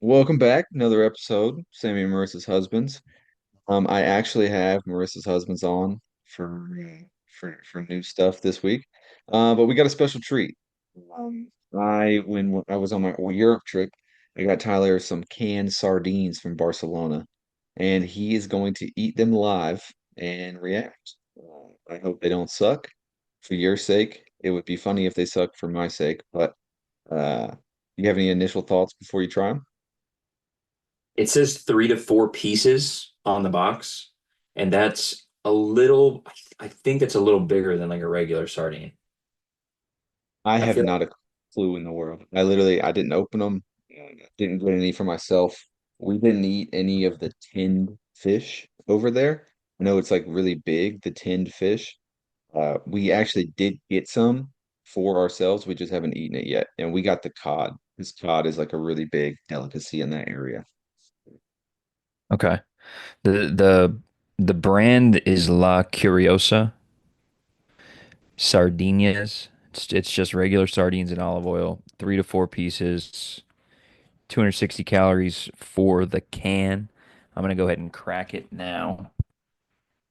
Welcome back. Another episode, Sammy and Marissa's husbands. I actually have Marissa's husbands on for new stuff this week. But we got a special treat. When I was on my Europe trip, I got Tyler some canned sardines from Barcelona, and he is going to eat them live and react. I hope they don't suck for your sake. It would be funny if they suck for my sake, but do you have any initial thoughts before you try them? It says 3 to 4 pieces on the box, and that's a little, I think it's a little bigger than like a regular sardine. I I have feel not a clue in the world. I didn't open them, didn't get any for myself. We didn't eat any of the tinned fish over there. I know it's like really big, the tinned fish. We actually did get some for ourselves. We just haven't eaten it yet. And we got the cod. This cod is like a really big delicacy in that area. Okay. The brand is La Curiosa Sardinias. It's just regular sardines and olive oil, 3 to 4 pieces, 260 calories for the can. I'm gonna go ahead and crack it now.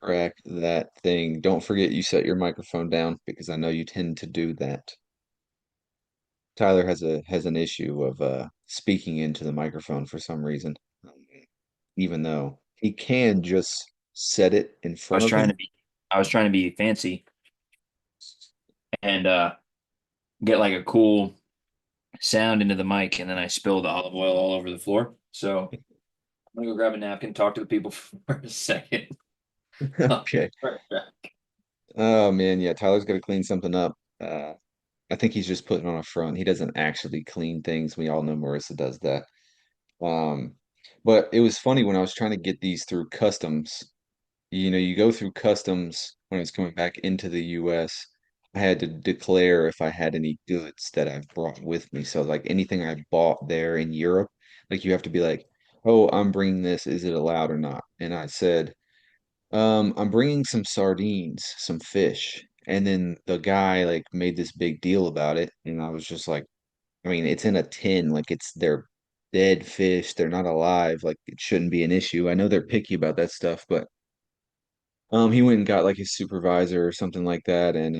Crack that thing. Don't forget you set your microphone down because I know you tend to do that. Tyler has an issue of speaking into the microphone for some reason, even though he can just set it in I front was of trying him. to be I was trying to be fancy and get like a cool sound into the mic, and then I spilled olive oil all over the floor. So I'm gonna go grab a napkin, talk to the people for a second. Okay. Oh man, yeah, Tyler's got to clean something up. I think he's just putting on a front. He doesn't actually clean things. We all know Marissa does that. Um, but it was funny when I was trying to get these through customs. You know, you go through customs when I was coming back into the US. I had to declare if I had any goods that I've brought with me. So like anything I bought there in Europe, like you have to be like, "Oh, I'm bringing this. Is it allowed or not?" And I said, I'm bringing some sardines, some fish." And then the guy like made this big deal about it, and I was just like, I mean, it's in a tin, like they're dead fish, they're not alive, like it shouldn't be an issue. I know they're picky about that stuff, but he went and got like his supervisor or something like that, and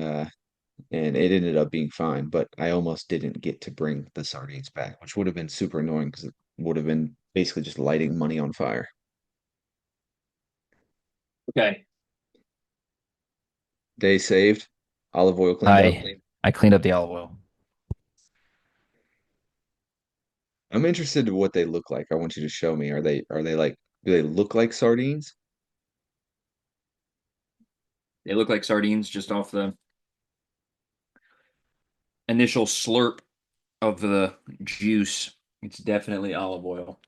it ended up being fine. But I almost didn't get to bring the sardines back, which would have been super annoying because it would have been basically just lighting money on fire. okay. Day saved, olive oil cleaned up. I cleaned up the olive oil. I'm interested in what they look like. I want you to show me. Are they like do they look like sardines? They look like sardines just off the initial slurp of the juice. It's definitely olive oil.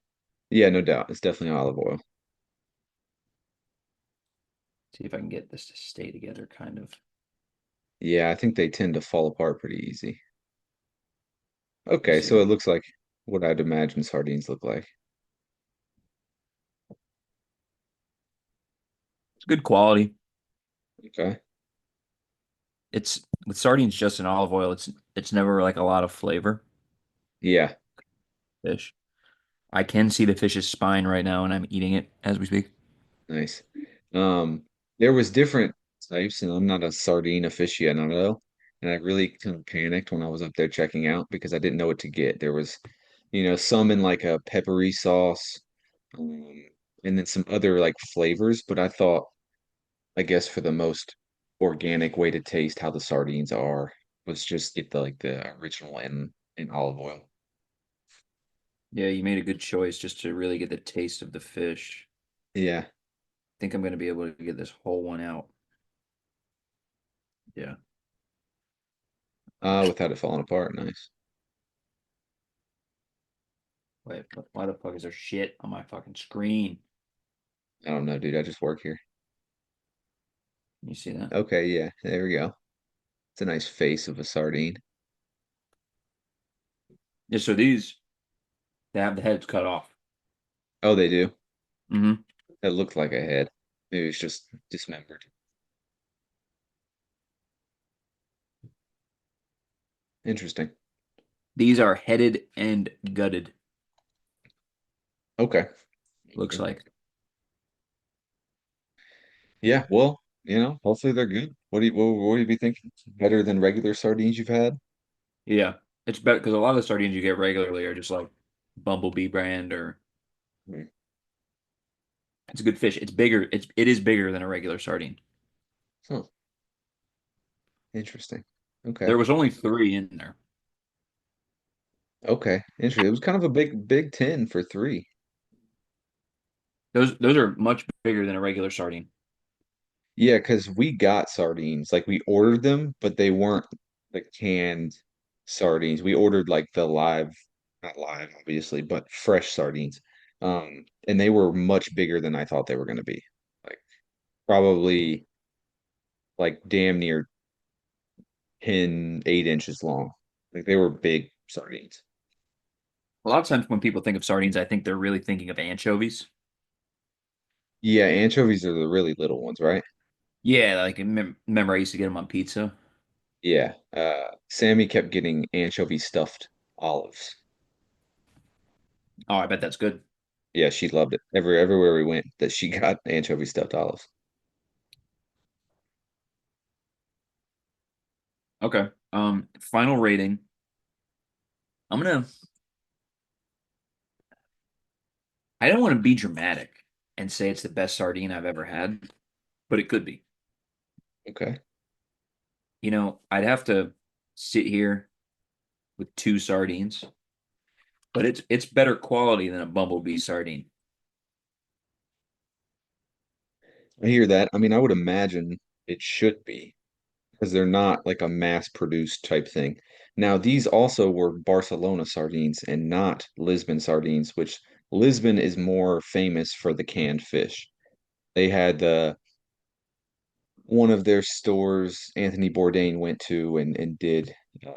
Yeah, no doubt. It's definitely olive oil. See if I can get this to stay together, kind of. Yeah, I think they tend to fall apart pretty easy. Let's Okay, see if so I it can. looks like what I'd imagine sardines look like. It's good quality. Okay. It's with sardines just in olive oil. It's never like a lot of flavor. Yeah, Fish. I can see the fish's spine right now, and I'm eating it as we speak. nice. Um, there was different types, and I'm not a sardine aficionado, and I really kind of panicked when I was up there checking out because I didn't know what to get. There was, some in like a peppery sauce, um, and then some other like flavors, but I guess for the most organic way to taste how the sardines are was just get the original in olive oil. Yeah, you made a good choice just to really get the taste of the fish. Yeah. I think I'm going to be able to get this whole one out. Yeah. Without it falling apart. Nice. Wait, why the fuck is there shit on my fucking screen? I don't know, dude. I just work here. You see that? Okay, yeah, there we go. It's a nice face of a sardine. Yeah, so these, they have the heads cut off. Oh, they do. Hmm. It looked like a head. Maybe it's just dismembered. Interesting. These are headed and gutted. Okay. looks Okay. like. Yeah, well, hopefully they're good. What do you be thinking? Better than regular sardines you've had? Yeah, it's better because a lot of the sardines you get regularly are just like Bumblebee brand or Hmm. it's a good fish. It's bigger. It is bigger than a regular sardine. Huh, interesting. Okay. There was only three in there. Okay. Interesting. It was kind of a big 10 for three. Those are much bigger than a regular sardine. Yeah, because we got sardines. Like we ordered them, but they weren't the canned sardines. We ordered like the live, not live, obviously, but fresh sardines. And they were much bigger than I thought they were going to be. Like probably like damn near 8 inches long. Like they were big sardines. A lot of times when people think of sardines, I think they're really thinking of anchovies. Yeah, anchovies are the really little ones, right? Yeah, like remember I used to get them on pizza. Yeah. Sammy kept getting anchovy stuffed olives. Oh, I bet that's good. Yeah, she loved it. Everywhere we went, that she got anchovy stuffed olives. Okay. Final rating. I'm gonna. I don't want to be dramatic and say it's the best sardine I've ever had, but it could be. Okay. I'd have to sit here with two sardines, but it's better quality than a Bumblebee sardine. I hear that. I mean, I would imagine it should be because they're not like a mass-produced type thing. Now, these also were Barcelona sardines and not Lisbon sardines, which Lisbon is more famous for the canned fish. They had one of their stores Anthony Bourdain went to and did uh,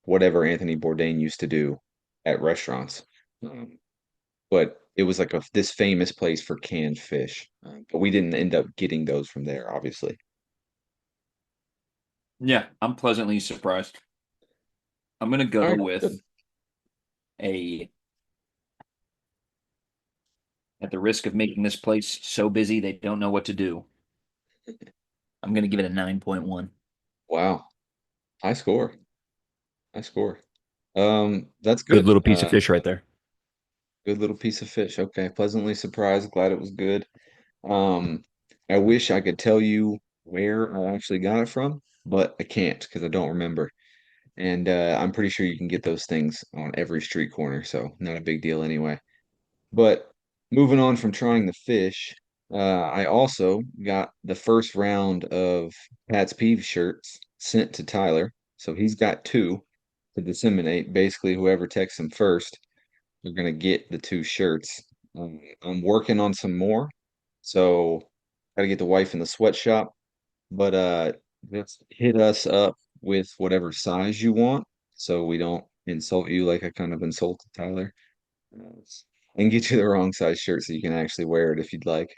whatever Anthony Bourdain used to do at restaurants. But it was like this famous place for canned fish. But we didn't end up getting those from there, obviously. Yeah, I'm pleasantly surprised. I'm gonna All go right, good. with a at the risk of making this place so busy they don't know what to do. I'm gonna give it a 9.1. Wow, high score, high score. That's Good good. little piece of fish right there. Good little piece of fish. Okay, pleasantly surprised. Glad it was good. Um, I wish I could tell you where I actually got it from, but I can't because I don't remember. And I'm pretty sure you can get those things on every street corner, so not a big deal anyway. But moving on from trying the fish, I also got the first round of Pat's Peeve shirts sent to Tyler. So he's got two to disseminate. Basically, whoever texts him first, you're gonna get the two shirts. I'm working on some more, so gotta get the wife in the sweatshop. But just hit us up with whatever size you want, so we don't insult you like I kind of insulted Tyler. Uh, and get you the wrong size shirt so you can actually wear it if you'd like.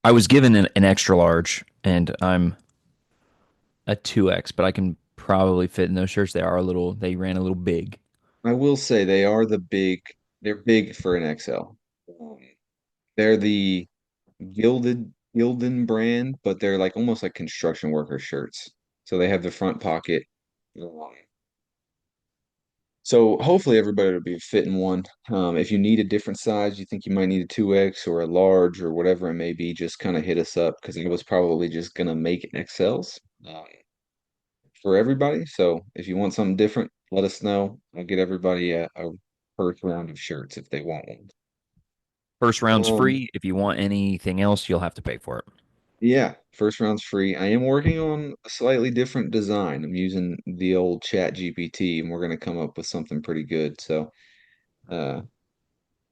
I was given an extra large, and I'm a 2X, but I can probably fit in those shirts. They ran a little big. I will say they're big for an XL. Um, they're the Gildan brand, but they're like almost like construction worker shirts. So they have the front pocket. Um, So hopefully everybody will be fitting one. If you need a different size, you think you might need a 2X or a large or whatever it may be, just kind of hit us up because I was probably just gonna make XLs for everybody. So if you want something different, let us know. I'll get everybody a first round of shirts if they want one. First round's Um, free. If you want anything else, you'll have to pay for it. yeah, first round's free. I am working on a slightly different design. I'm using the old Chat GPT, and we're gonna come up with something pretty good. So uh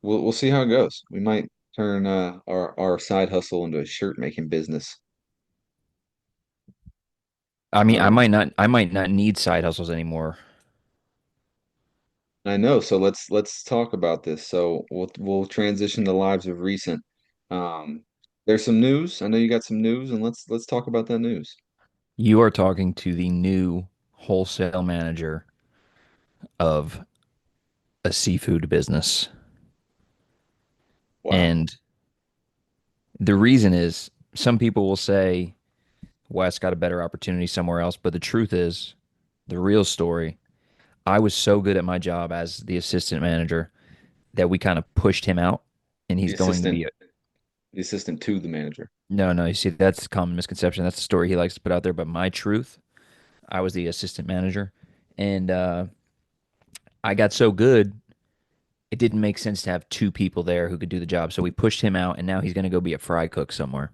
we'll see how it goes. We might turn our side hustle into a shirt making business. I mean, Um, I might not need side hustles anymore. I know, so let's talk about this. So we'll transition to lives of recent. Um, there's some news. I know you got some news, and let's talk about that news. You are talking to the new wholesale manager of a seafood business. Wow. And the reason is some people will say Wes got a better opportunity somewhere else, but the truth is, the real story, I was so good at my job as the assistant manager that we kind of pushed him out and The he's going to assistant, be the assistant to the manager. no, you see, that's a common misconception. That's the story he likes to put out there. But my truth, I was the assistant manager and I got so good, it didn't make sense to have two people there who could do the job. So we pushed him out and now he's going to go be a fry cook somewhere.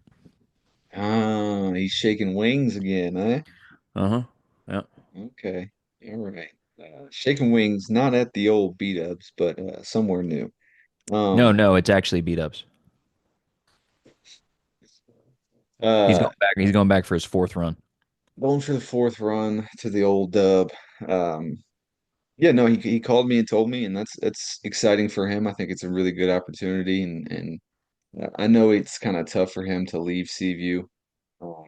Ah, he's shaking wings again, eh? Uh-huh. Yeah. Okay. All right. Shaking wings, not at the old B-dubs, but somewhere new. No, Um, no, it's actually beat ups. uh, He's going back for his fourth run. going for the fourth run to the old dub. Um, yeah, no, he called me and told me, and that's exciting for him. I think it's a really good opportunity, and I know it's kind of tough for him to leave Seaview. Um,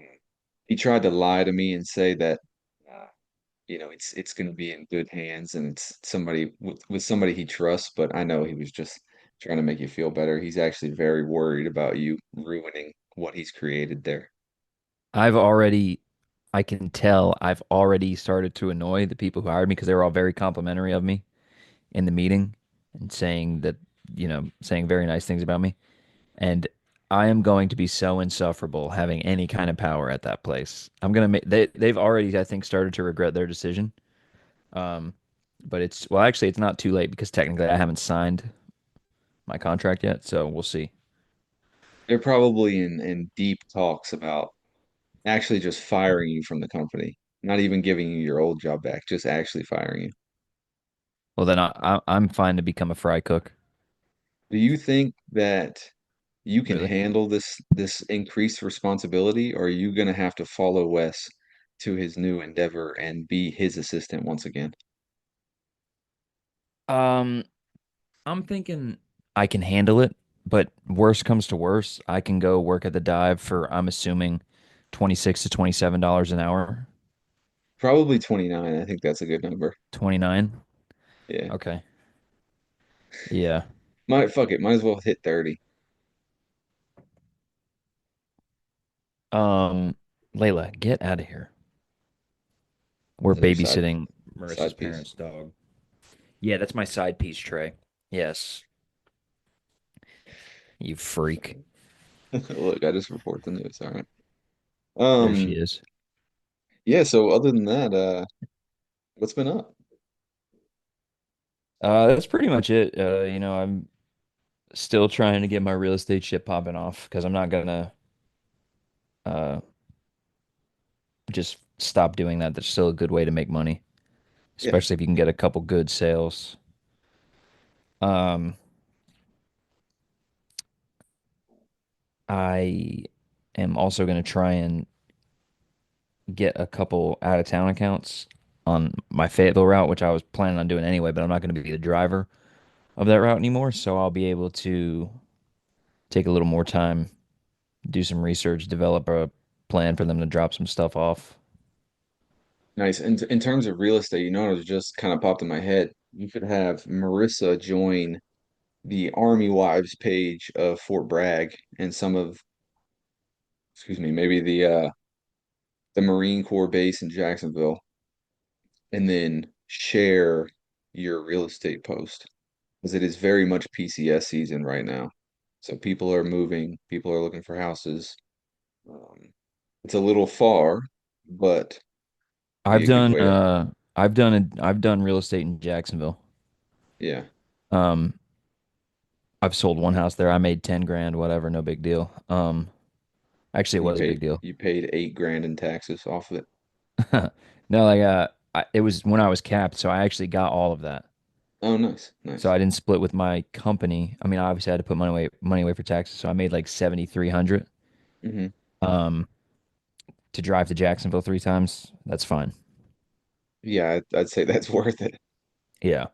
he tried to lie to me and say that uh, it's going to be in good hands and it's somebody with somebody he trusts. But I know he was just trying to make you feel better. He's actually very worried about you ruining what he's created there. I've already, I can tell I've already started to annoy the people who hired me because they were all very complimentary of me in the meeting and saying that, saying very nice things about me. And I am going to be so insufferable having any kind of power at that place. I'm gonna make they've already, I think, started to regret their decision. Um, but well, actually, it's not too late because technically I haven't signed my contract yet, so we'll see. They're probably in deep talks about actually just firing you from the company, not even giving you your old job back, just actually firing you. Well, then I'm fine to become a fry cook. Do you think that you can Really? handle this increased responsibility, or are you going to have to follow Wes to his new endeavor and be his assistant once again? Um, I'm thinking I can handle it, but worst comes to worst, I can go work at the dive for I'm assuming $26 to $27 an hour. Probably 29. I think that's a good number. 29. Yeah. Okay. Yeah. Might fuck it. Might as well hit 30. Um, Layla, get out of here. We're Is that your side babysitting Marissa's side piece? parents' dog. Yeah, that's my side piece tray. Yes, you freak. Look, I just report the news. All right. There she Um, is. yeah, so other than that, what's been up? That's pretty much it. I'm still trying to get my real estate shit popping off because I'm not gonna uh just stop doing that. That's still a good way to make money, Yeah, especially if you can get a couple good sales. Um, I am also gonna try and get a couple out of town accounts on my Fayetteville route, which I was planning on doing anyway, but I'm not gonna be the driver of that route anymore, so I'll be able to take a little more time, do some research, develop a plan for them to drop some stuff off. nice. And in terms of real estate, it was just kind of popped in my head. You could have Marissa join the Army Wives page of Fort Bragg and some of, excuse me, maybe the Marine Corps base in Jacksonville, and then share your real estate post because it is very much PCS season right now. So people are moving, people are looking for houses. Um, it's a little far, but be I've a good done way to, I've done real estate in Jacksonville. yeah. Um I've sold one house there. I made 10 grand, whatever, no big deal. Actually it And you was a paid big deal. you paid 8 grand in taxes off of it. No, like it was when I was capped, so I actually got all of that. Oh, nice, So nice. I didn't split with my company. I mean, obviously I had to put money away for taxes, so I made like 7,300. Hmm. Um to drive to Jacksonville 3 times, that's fine. Yeah, I'd say that's worth it. Yeah.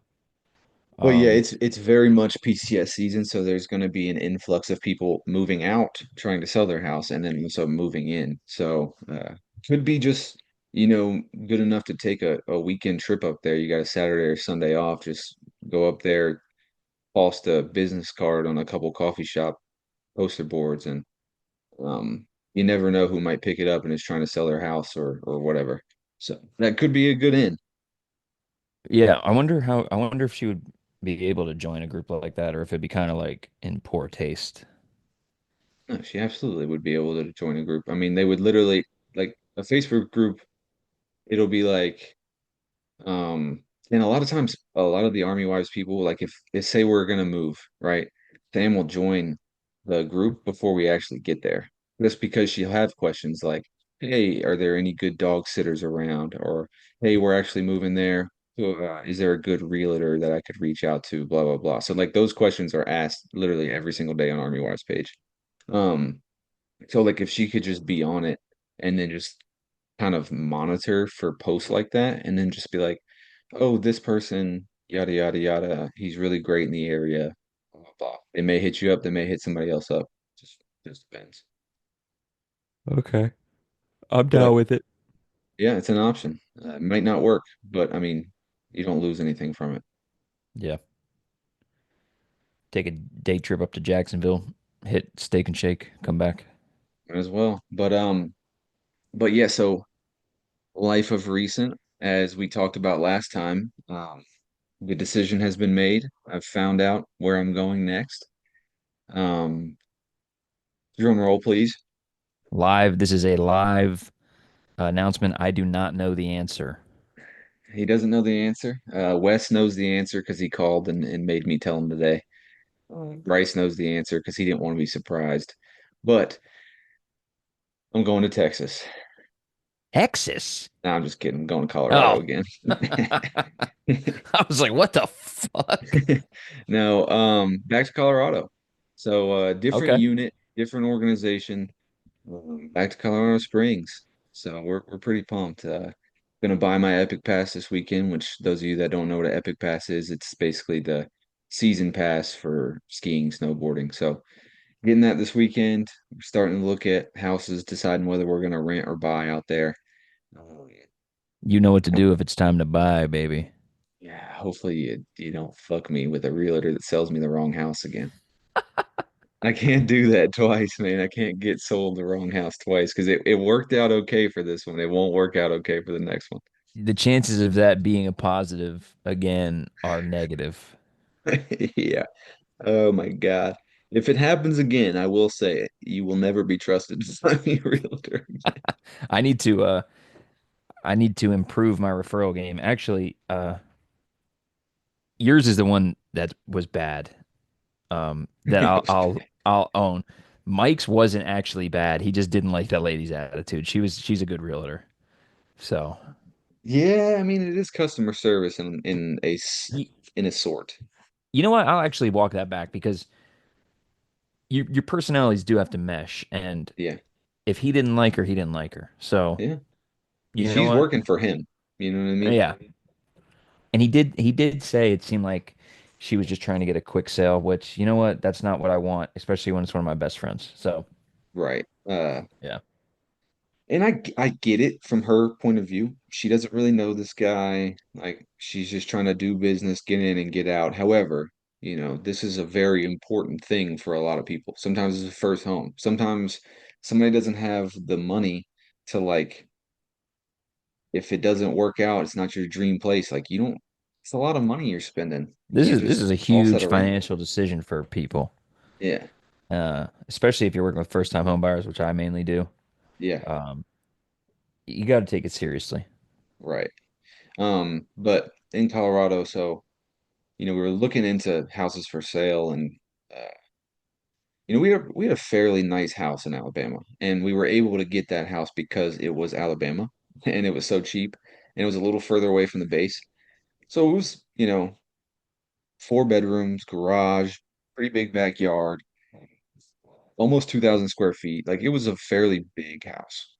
But yeah, Um it's very much PCS season, so there's going to be an influx of people moving out trying to sell their house and then also moving in. So could be just, good enough to take a weekend trip up there. You got a Saturday or Sunday off, just go up there, post a business card on a couple coffee shop poster boards, and you never know who might pick it up and is trying to sell their house or whatever. So that could be a good end. Yeah, I wonder if she would be able to join a group like that or if it'd be kind of like in poor taste. No, she absolutely would be able to join a group. I mean, they would literally like a Facebook group. It'll be like, and a lot of times, a lot of the Army wives people, like if they say we're gonna move, right? Sam will join the group before we actually get there. Just because she'll have questions like, "Hey, are there any good dog sitters around?" Or, "Hey, we're actually moving there. So, is there a good realtor that I could reach out to?" Blah blah blah. So like those questions are asked literally every single day on Army Wives page. Um, so like if she could just be on it and then just kind of monitor for posts like that, and then just be like, "Oh, this person, yada yada yada, he's really great in the area." Blah, blah, blah. They may hit you up, they may hit somebody else up. Just depends. Okay. I'm But down with it. yeah, it's an option. It might not work, but I mean, you don't lose anything from it Yeah. Take a day trip up to Jacksonville, hit Steak and Shake, come back. as well. But yeah, so life of recent, as we talked about last time, the decision has been made. I've found out where I'm going next. Um, drum roll, please. Live. This is a live announcement. I do not know the answer. He doesn't know the answer. Wes knows the answer because he called and made me tell him today. Bryce knows the answer because he didn't want to be surprised. But I'm going to Texas. Texas. No, I'm just kidding. I'm going to Oh. Colorado again. I was like, what the fuck? No, back to Colorado. So different Okay. unit, different organization. Back to Colorado Springs. So we're pretty pumped. Gonna buy my Epic Pass this weekend, which those of you that don't know what an Epic Pass is, it's basically the season pass for skiing, snowboarding. So getting that this weekend. We're starting to look at houses, deciding whether we're gonna rent or buy out there. Oh, You know what to do if it's time to buy, baby. yeah, hopefully you don't fuck me with a realtor that sells me the wrong house again. I can't do that twice, man. I can't get sold the wrong house twice because it worked out okay for this one. It won't work out okay for the next one. The chances of that being a positive again are negative. Yeah. Oh my God. If it happens again, I will say it. You will never be trusted to find me a realtor. I need to improve my referral game. Actually, yours is the one that was bad. That It was bad. I'll own. Mike's wasn't actually bad. He just didn't like that lady's attitude. She's a good realtor. So, Yeah, I mean it is customer service you, in a sort. you know what? I'll actually walk that back because your personalities do have to mesh. And Yeah. if he didn't like her, he didn't like her. So, Yeah. you know She's what? working for him. You know what I mean? Yeah. And he did say it seemed like she was just trying to get a quick sale, which you know what? That's not what I want, especially when it's one of my best friends. So, Right. yeah. And I get it from her point of view. She doesn't really know this guy. Like she's just trying to do business, get in and get out. However, this is a very important thing for a lot of people. Sometimes it's a first home. Sometimes somebody doesn't have the money to like if it doesn't work out, it's not your dream place. Like you don't it's a lot of money you're spending. You can't This just is a toss that huge around. financial decision for people. Yeah. Especially if you're working with first time home buyers, which I mainly do. Yeah. Um, you got to take it seriously. Right. But in Colorado, so we were looking into houses for sale and uh, we had a fairly nice house in Alabama, and we were able to get that house because it was Alabama and it was so cheap, and it was a little further away from the base. So it was, 4 bedrooms, garage, pretty big backyard, almost 2,000 square feet. Like it was a fairly big house.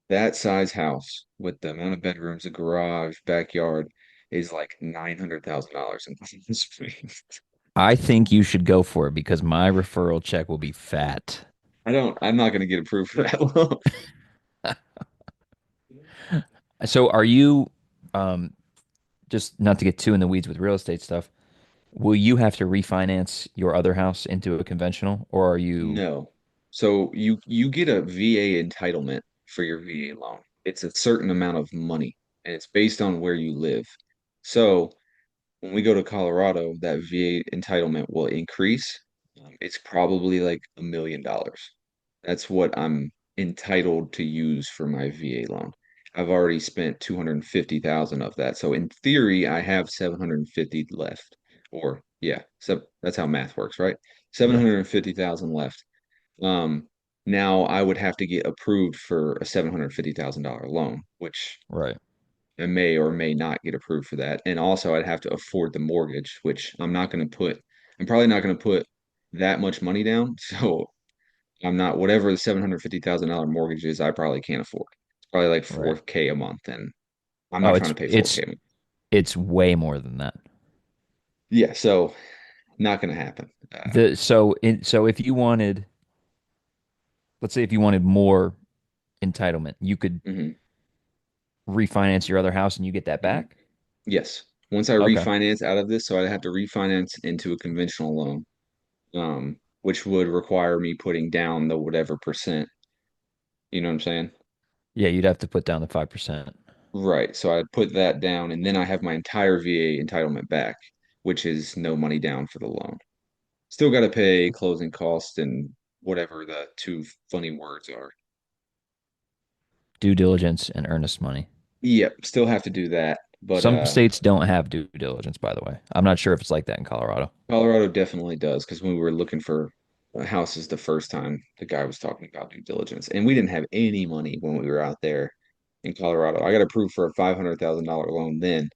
That size house with the amount of bedrooms, a garage, backyard is like $900,000 in Palm Springs. I think you should go for it because my referral check will be fat. I'm not going to get approved for that loan. So are you um just not to get too in the weeds with real estate stuff, will you have to refinance your other house into a conventional, or are you No. So you get a VA entitlement for your VA loan. It's a certain amount of money and it's based on where you live. So when we go to Colorado, that VA entitlement will increase. It's probably like $1 million. That's what I'm entitled to use for my VA loan. I've already spent 250,000 of that. So in theory, I have 750 left. Or yeah, so that's how math works, right? yeah, 750,000 left. Um, Now I would have to get approved for a $750,000 loan, which right, I may or may not get approved for that. And also I'd have to afford the mortgage, which I'm probably not going to put that much money down. So I'm not, whatever the $750,000 mortgage is, I probably can't afford. It's probably like right. 4K a month. And I'm Oh, not trying to pay 4K a month. it's way more than that. Yeah. So not going to happen. So if you wanted, let's say if you wanted more entitlement, you could Mhm, refinance your other house and you get that mhm. back. Yes. Once I Okay. refinance out of this, so I'd have to refinance into a conventional loan, which would require me putting down the whatever percent. You know what I'm saying? Yeah, you'd have to put down the 5%. Right. So I put that down, and then I have my entire VA entitlement back, which is no money down for the loan. Still got to pay closing costs and whatever the two funny words are. Due diligence and earnest money. Yep, still have to do that. But Some states don't have due diligence, by the way. I'm not sure if it's like that in Colorado. Colorado definitely does because when we were looking for houses the first time, the guy was talking about due diligence, and we didn't have any money when we were out there in Colorado. I got approved for a $500,000 loan then,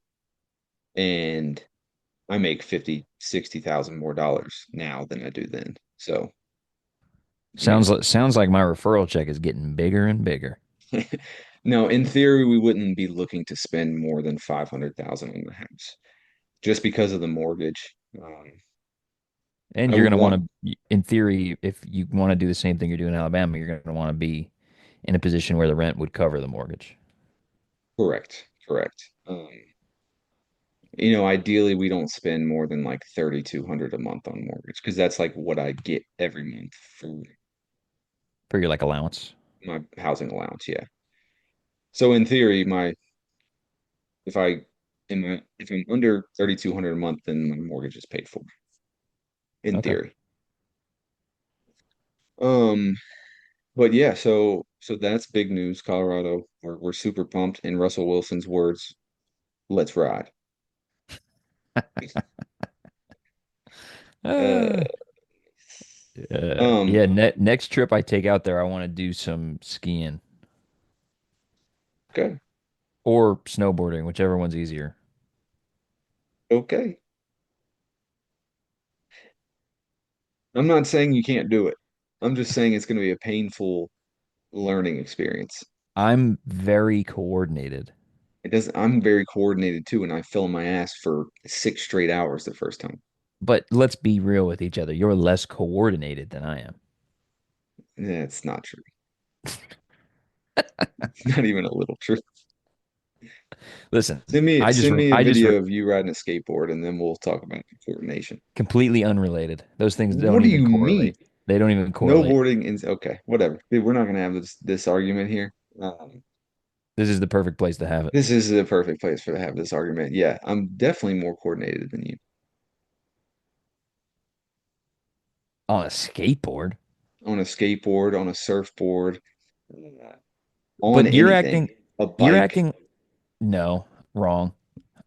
and I make 50, 60,000 more dollars now than I do then. So, I mean, Sounds like my referral check is getting bigger and bigger. no, in theory, we wouldn't be looking to spend more than 500,000 on the house just because of the mortgage. And I you're would going to want want to, in theory, if you want to do the same thing you're doing in Alabama, you're going to want to be in a position where the rent would cover the mortgage. correct, correct. Ideally, we don't spend more than like 3,200 a month on mortgage because that's like what I get every month for For your like allowance. my housing allowance. Yeah. So in theory, my if I if I'm under 3,200 a month, then my mortgage is paid for in Okay. theory. Um, but yeah, so that's big news. Colorado, we're super pumped. In Russell Wilson's words, let's ride. Uh, Uh, yeah, um, next trip I take out there, I want to do some skiing okay, or snowboarding, whichever one's easier. okay. I'm not saying you can't do it. I'm just saying it's going to be a painful learning experience. I'm very coordinated. It doesn't, I'm very coordinated too, and I fell on my ass for 6 straight hours the first time. But let's be real with each other. You're less coordinated than I am. That's not true. It's not even a little true. Listen, Send me a I just video of you riding a skateboard, and then we'll talk about the coordination. completely unrelated. Those things What don't do even you mean? correlate. They don't even correlate. Snowboarding is okay, whatever. Dude, we're not gonna have this argument here. This is the perfect place to have it. This is the perfect place for to have this argument. Yeah, I'm definitely more coordinated than you On a skateboard. on a skateboard, on a surfboard, uh, on But anything. A you're bike. acting, no, wrong,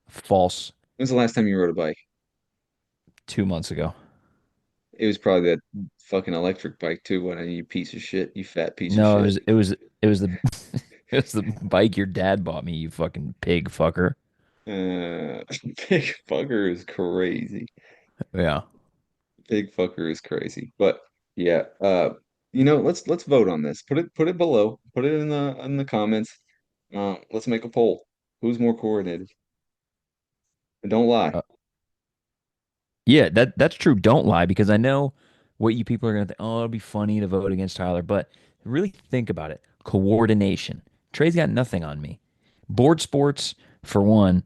false. When's the last time you rode a bike? 2 months ago. It was probably that fucking electric bike too, what you piece of shit, you fat piece of No, shit. it was the it was the bike your dad bought me, you fucking pig fucker. Big fucker is crazy. Yeah. Big fucker is crazy. But yeah, let's vote on this. Put it below. Put it in the comments. Let's make a poll. Who's more coordinated? And don't lie. Uh, yeah, that's true. Don't lie because I know what you people are gonna think. Oh, it'll be funny to vote against Tyler, but really think about it. Coordination. Trey's got nothing on me. Board sports, for one,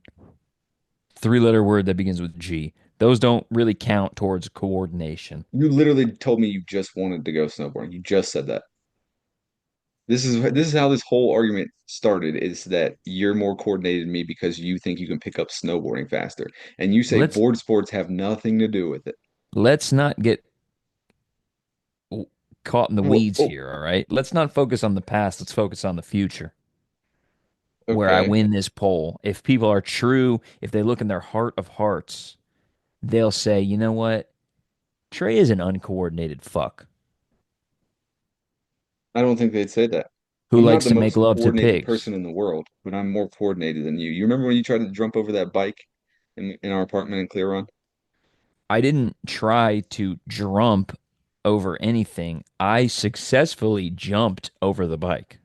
Three-letter word that begins with G. Those don't really count towards coordination. You literally told me you just wanted to go snowboarding. You just said that. This is how this whole argument started, is that you're more coordinated than me because you think you can pick up snowboarding faster. And you say Let's board sports have nothing to do with it. let's not get caught in the Oh, weeds oh, here, all right? Let's not focus on the past, let's focus on the future. Where I okay. win this poll. If people are true, if they look in their heart of hearts, they'll say, "You know what? Trey is an uncoordinated fuck I don't think they'd say that. who I'm not likes the to make most love to coordinated pigs." person in the world, but I'm more coordinated than you. You remember when you tried to jump over that bike in our apartment in Clear Run? I didn't try to jump over anything. I successfully jumped over the bike.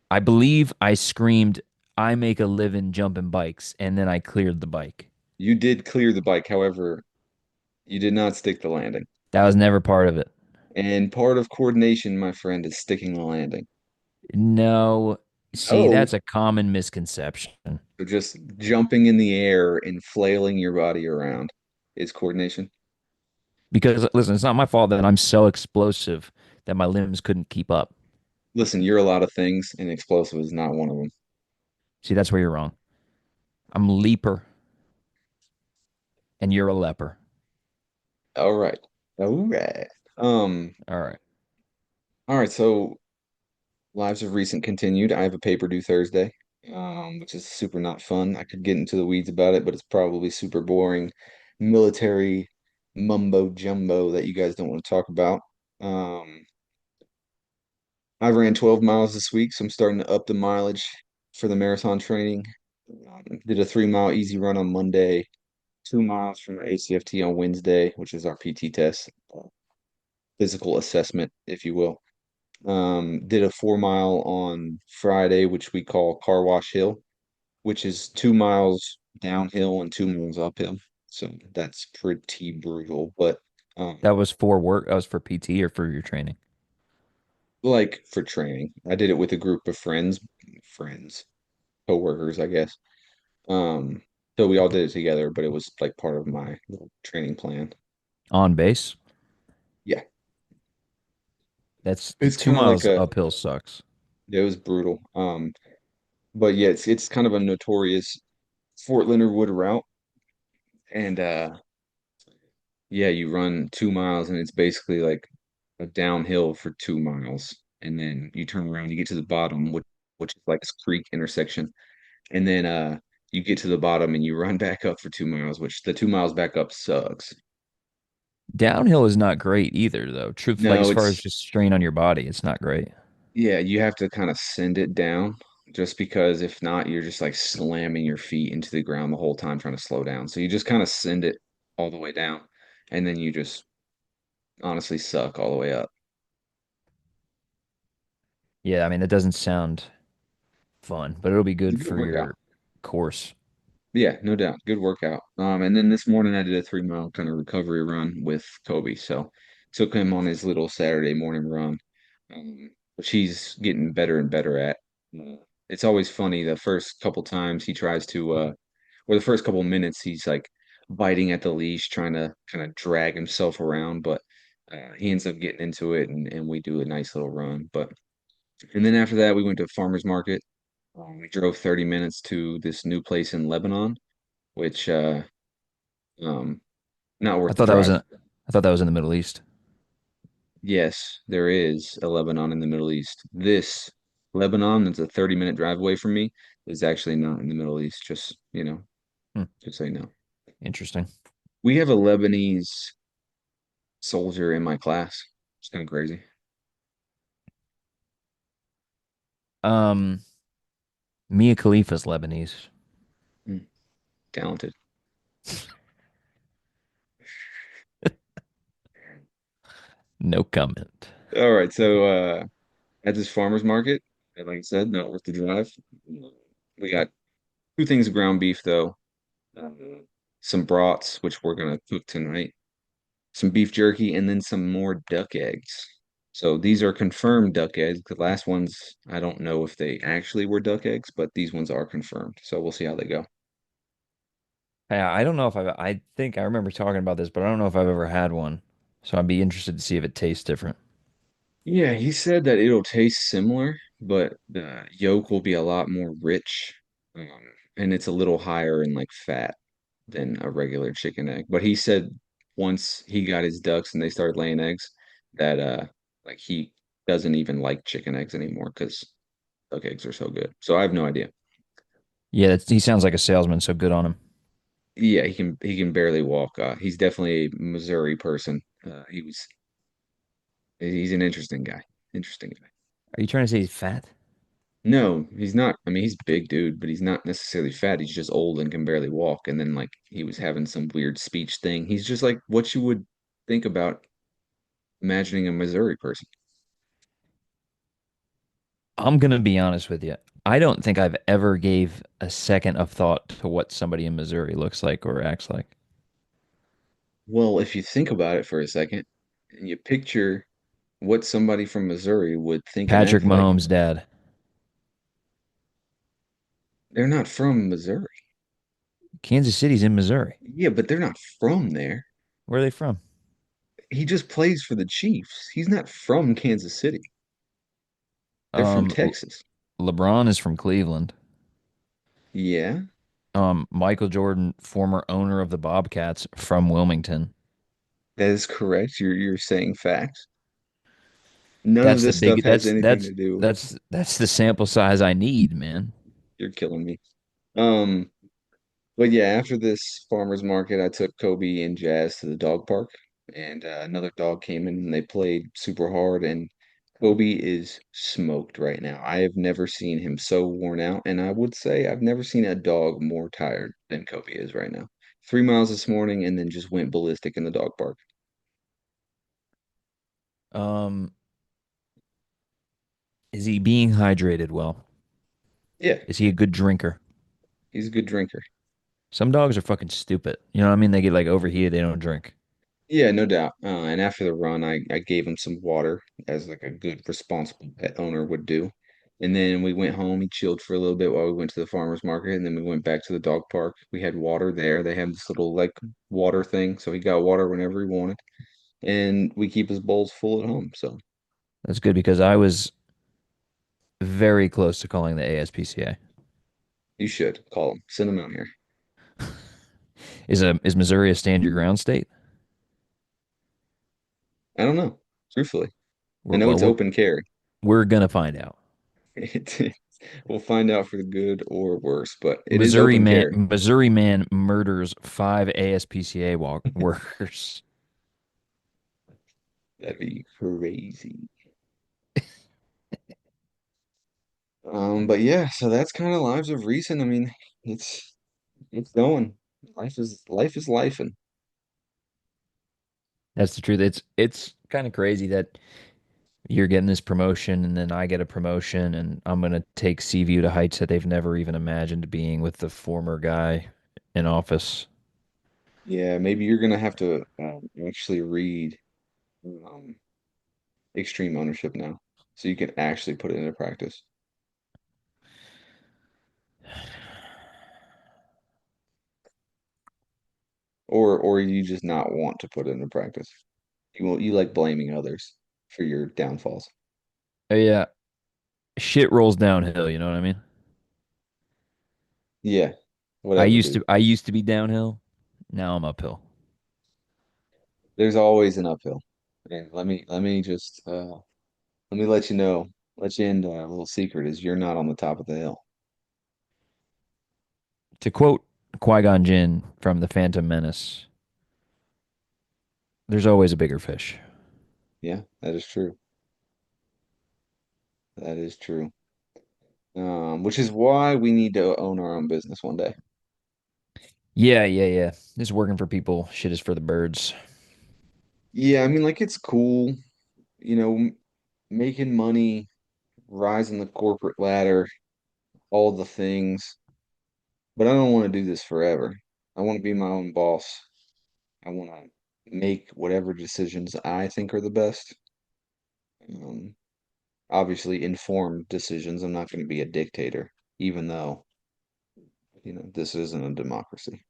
I believe I screamed, "I make a living jumping bikes," and then I cleared the bike. You did clear the bike, however, you did not stick the landing. That was never part of it. And part of coordination, my friend, is sticking the landing. No, see, Oh, that's a common misconception. so just jumping in the air and flailing your body around is coordination. Because listen, it's not my fault that I'm so explosive that my limbs couldn't keep up. Listen, you're a lot of things, and explosive is not one of them. See, that's where you're wrong. I'm leaper and you're a leper. All right. All right. All right. All right, so lives of recent continued. I have a paper due Thursday, which is super not fun. I could get into the weeds about it, but it's probably super boring military mumbo jumbo that you guys don't want to talk about. Um, I ran 12 miles this week, so I'm starting to up the mileage for the marathon training. Did a 3 mile easy run on Monday, 2 miles from ACFT on Wednesday, which is our PT test, physical assessment, if you will. Did a 4 mile on Friday, which we call Car Wash Hill, which is 2 miles downhill and 2 miles uphill. So that's pretty brutal, but um, That was for work. That was for PT or for your training. like for training, I did it with a group of friends, coworkers, I guess. Um, so we all did it together, but it was like part of my little training plan. On base. Yeah, That's it's two kind of like miles a, uphill sucks. it was brutal. But yeah, it's kind of a notorious Fort Leonard Wood route, and yeah, you run 2 miles, and it's basically like a downhill for 2 miles, and then you turn around, you get to the bottom, which is like this creek intersection, and then you get to the bottom and you run back up for 2 miles, which the 2 miles back up sucks. Downhill is not great either, though. Truth, like No, as far as it's just strain on your body, it's not great. yeah, you have to kind of send it down just because if not, you're just like slamming your feet into the ground the whole time trying to slow down. So you just kind of send it all the way down, and then you just honestly suck all the way up. Yeah, I mean, that doesn't sound fun, but it'll be It's a good good for workout. your course. Yeah, no doubt. Good workout. And then this morning I did a 3 mile kind of recovery run with Kobe. So took him on his little Saturday morning run, which he's getting better and better at. Uh, it's always funny the first couple times he tries to, or the first couple minutes, he's like biting at the leash, trying to kind of drag himself around, but he ends up getting into it, and we do a nice little run. But and then after that, we went to farmers market. We drove 30 minutes to this new place in Lebanon, which um not I worth the thought that was drive. in, I thought that was in the Middle East. Yes, there is a Lebanon in the Middle East. This Lebanon that's a 30-minute drive away from me is actually not in the Middle East, just, Hmm, just so you know. interesting. We have a Lebanese soldier in my class. It's kind of crazy. Um, Mia Khalifa's Lebanese. Mm, talented. No comment. All right, so at this farmer's market, and like I said, not worth the drive. We got two things of ground beef though. Uh, some brats, which we're gonna cook tonight, some beef jerky, and then some more duck eggs. So these are confirmed duck eggs. The last ones, I don't know if they actually were duck eggs, but these ones are confirmed. So we'll see how they go. Yeah, I don't know if I think I remember talking about this, but I don't know if I've ever had one. So I'd be interested to see if it tastes different. Yeah, he said that it'll taste similar, but the yolk will be a lot more rich, and it's a little higher in like fat than a regular chicken egg. But he said once he got his ducks and they started laying eggs, that like he doesn't even like chicken eggs anymore because duck eggs are so good. So I have no idea. Yeah, he sounds like a salesman, so good on him. Yeah, he can barely walk. He's definitely a Missouri person. He's an interesting guy. Interesting guy. Are you trying to say he's fat? No, he's not. I mean, he's a big dude, but he's not necessarily fat. He's just old and can barely walk. And then like he was having some weird speech thing. He's just like what you would think about imagining a Missouri person. I'm gonna be honest with you. I don't think I've ever gave a second of thought to what somebody in Missouri looks like or acts like. Well, if you think about it for a second and you picture what somebody from Missouri would think and Patrick act like, Mahomes' dad. they're not from Missouri. Kansas City's in Missouri. Yeah, but they're not from there. Where are they from? He just plays for the Chiefs. He's not from Kansas City. They're from Um, Texas. LeBron is from Cleveland. Yeah, Michael Jordan, former owner of the Bobcats, from Wilmington. that is correct. You're saying facts. None of That's the this stuff big. has anything to do. That's the sample size I need, man. You're killing me. Um, but yeah, after this farmer's market, I took Kobe and Jazz to the dog park, and another dog came in and they played super hard. And Kobe is smoked right now. I have never seen him so worn out, and I would say I've never seen a dog more tired than Kobe is right now. 3 miles this morning, and then just went ballistic in the dog park. Um, is he being hydrated well? Yeah, Is he a good drinker? he's a good drinker. Some dogs are fucking stupid. You know what I mean? They get like overheated, they don't drink. Yeah, no doubt. And after the run, I gave him some water as like a good responsible pet owner would do. And then we went home. He chilled for a little bit while we went to the farmer's market, and then we went back to the dog park. We had water there. They have this little like water thing, so he got water whenever he wanted. And we keep his bowls full at home. So That's good because I was very close to calling the ASPCA. you should call him, send him out here. Is Missouri a stand your ground state? I don't know, truthfully. I We're, know well, it's we're open carry. we're gonna find out. We'll find out for the good or worse, but it is open carry. Missouri man murders five ASPCA workers. That'd be crazy. But yeah, so that's kind of lives of recent. I mean, it's it's going. Life is life, and That's the truth. It's kind of crazy that you're getting this promotion and then I get a promotion and I'm gonna take Seaview to heights that they've never even imagined being with the former guy in office. yeah, maybe you're gonna have to actually read um, Extreme Ownership now, so you can actually put it into practice, or you just not want to put it into practice. You like blaming others for your downfalls. Yeah, shit rolls downhill, you know what I mean? Yeah, whatever, dude. I used to be downhill. Now I'm uphill. There's always an uphill. And let me just let me let you know, let you in a little secret is you're not on the top of the hill. To quote Qui-Gon Jinn from The Phantom Menace, there's always a bigger fish. Yeah, that is true. That is true. Which is why we need to own our own business one day. Yeah. This working for people, shit is for the birds. Yeah, I mean, like it's cool, making money, rising the corporate ladder, all the things. But I don't want to do this forever. I want to be my own boss. I want to make whatever decisions I think are the best. Um, Obviously, informed decisions. I'm not going to be a dictator, even though, this isn't a democracy.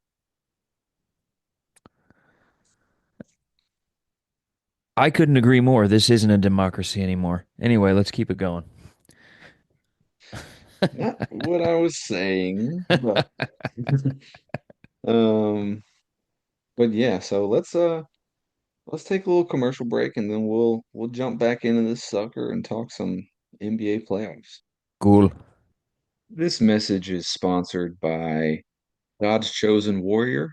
I couldn't agree more. This isn't a democracy anymore. Anyway, let's keep it going. Not what I was saying, but um, but yeah. So let's take a little commercial break, and then we'll jump back into this sucker and talk some NBA playoffs. Cool. This message is sponsored by God's Chosen Warrior,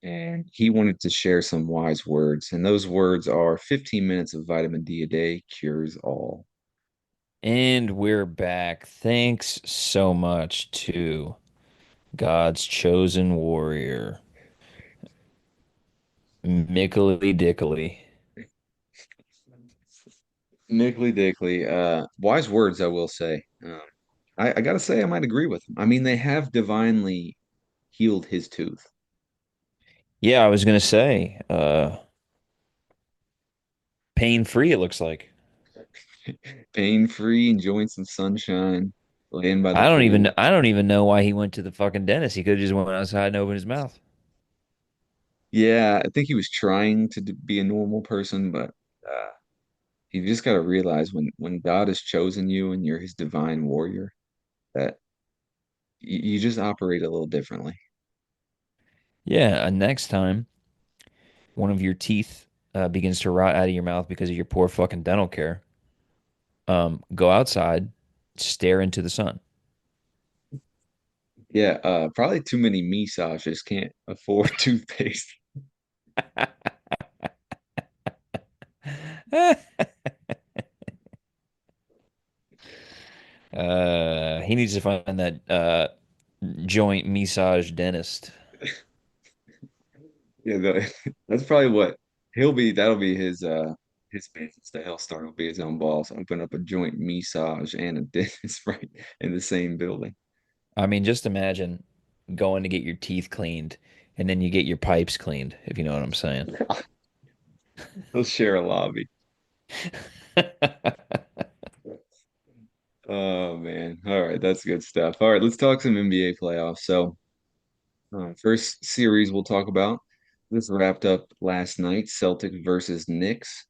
and he wanted to share some wise words. And those words are 15 minutes of vitamin D a day cures all. And we're back. Thanks so much to God's chosen warrior, Mickly Dickley. Nickly Dickley, wise words, I will say. I gotta say, I might agree with him. I mean, they have divinely healed his tooth. Yeah, I was gonna say, pain free, it looks like. Pain free, enjoying some sunshine, laying by the pool. I don't even know why he went to the fucking dentist. He could have just went outside and opened his mouth. Yeah, I think he was trying to be a normal person, but uh, you just got to realize when God has chosen you and you're his divine warrior, that you just operate a little differently. Yeah, and next time one of your teeth begins to rot out of your mouth because of your poor fucking dental care, go outside, stare into the sun. Yeah, probably too many massages can't afford toothpaste. He needs to find that joint massage dentist. Yeah, that's probably what he'll be. That'll be his business that he'll start. Will be his own boss. Open up a joint massage and a dentist right in the same building. I mean, just imagine going to get your teeth cleaned and then you get your pipes cleaned, if you know what I'm saying. He'll share a lobby. Oh man. All right, that's good stuff. All right, let's talk some NBA playoffs. So, first series we'll talk about. This wrapped up last night, Celtics versus Knicks.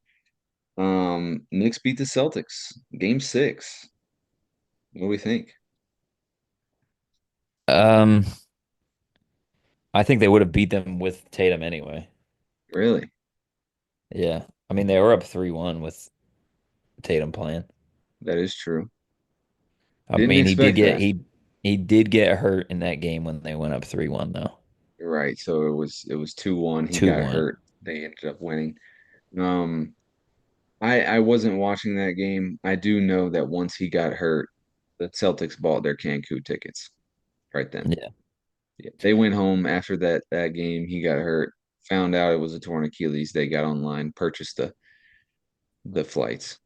Knicks beat the Celtics, game 6. What do we think? Um, I think they would have beat them with Tatum anyway. Really? Yeah. I mean, they were up 3-1 with Tatum playing. That is true. I Didn't mean, expect that. he did get hurt in that game when they went up 3-1 though. Right. So it was 2-1. He got 2-1. hurt. They ended up winning. Um, I wasn't watching that game. I do know that once he got hurt, the Celtics bought their Cancun tickets right then. Yeah. Yeah. They went home after that game. He got hurt, found out it was a torn Achilles. They got online, purchased the flights.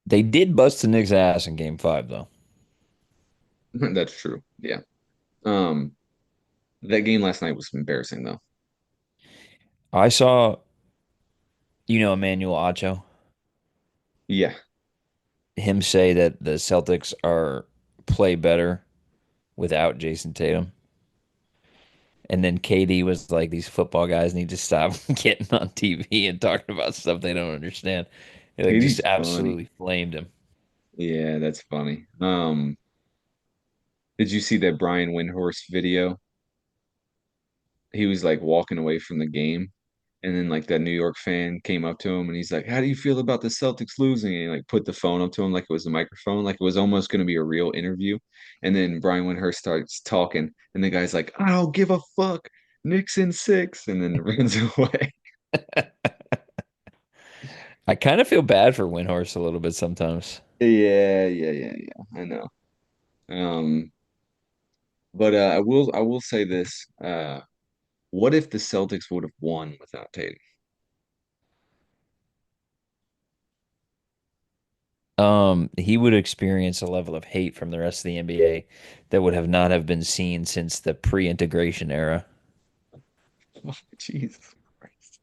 They did bust the Knicks ass in game 5 though. That's true. Yeah. Um, that game last night was embarrassing though. I saw, Emmanuel Acho, Yeah. him say that the Celtics are play better without Jason Tatum. And then KD was like, these football guys need to stop getting on TV and talking about stuff they don't understand. He like just KD's funny. absolutely flamed him. Yeah, that's funny. Did you see that Brian Windhorst video? He was like walking away from the game, and then like that New York fan came up to him and he's like, "How do you feel about the Celtics losing?" And he like put the phone up to him like it was a microphone, like it was almost going to be a real interview. And then Brian Windhorst starts talking, and the guy's like, "I don't give a fuck, Knicks in 6," and then runs away. I kind of feel bad for Windhorst a little bit sometimes. Yeah. I know. Um, but I will say this. What if the Celtics would have won without Tatum? He would experience a level of hate from the rest of the NBA that would have not have been seen since the pre-integration era. Jesus Christ.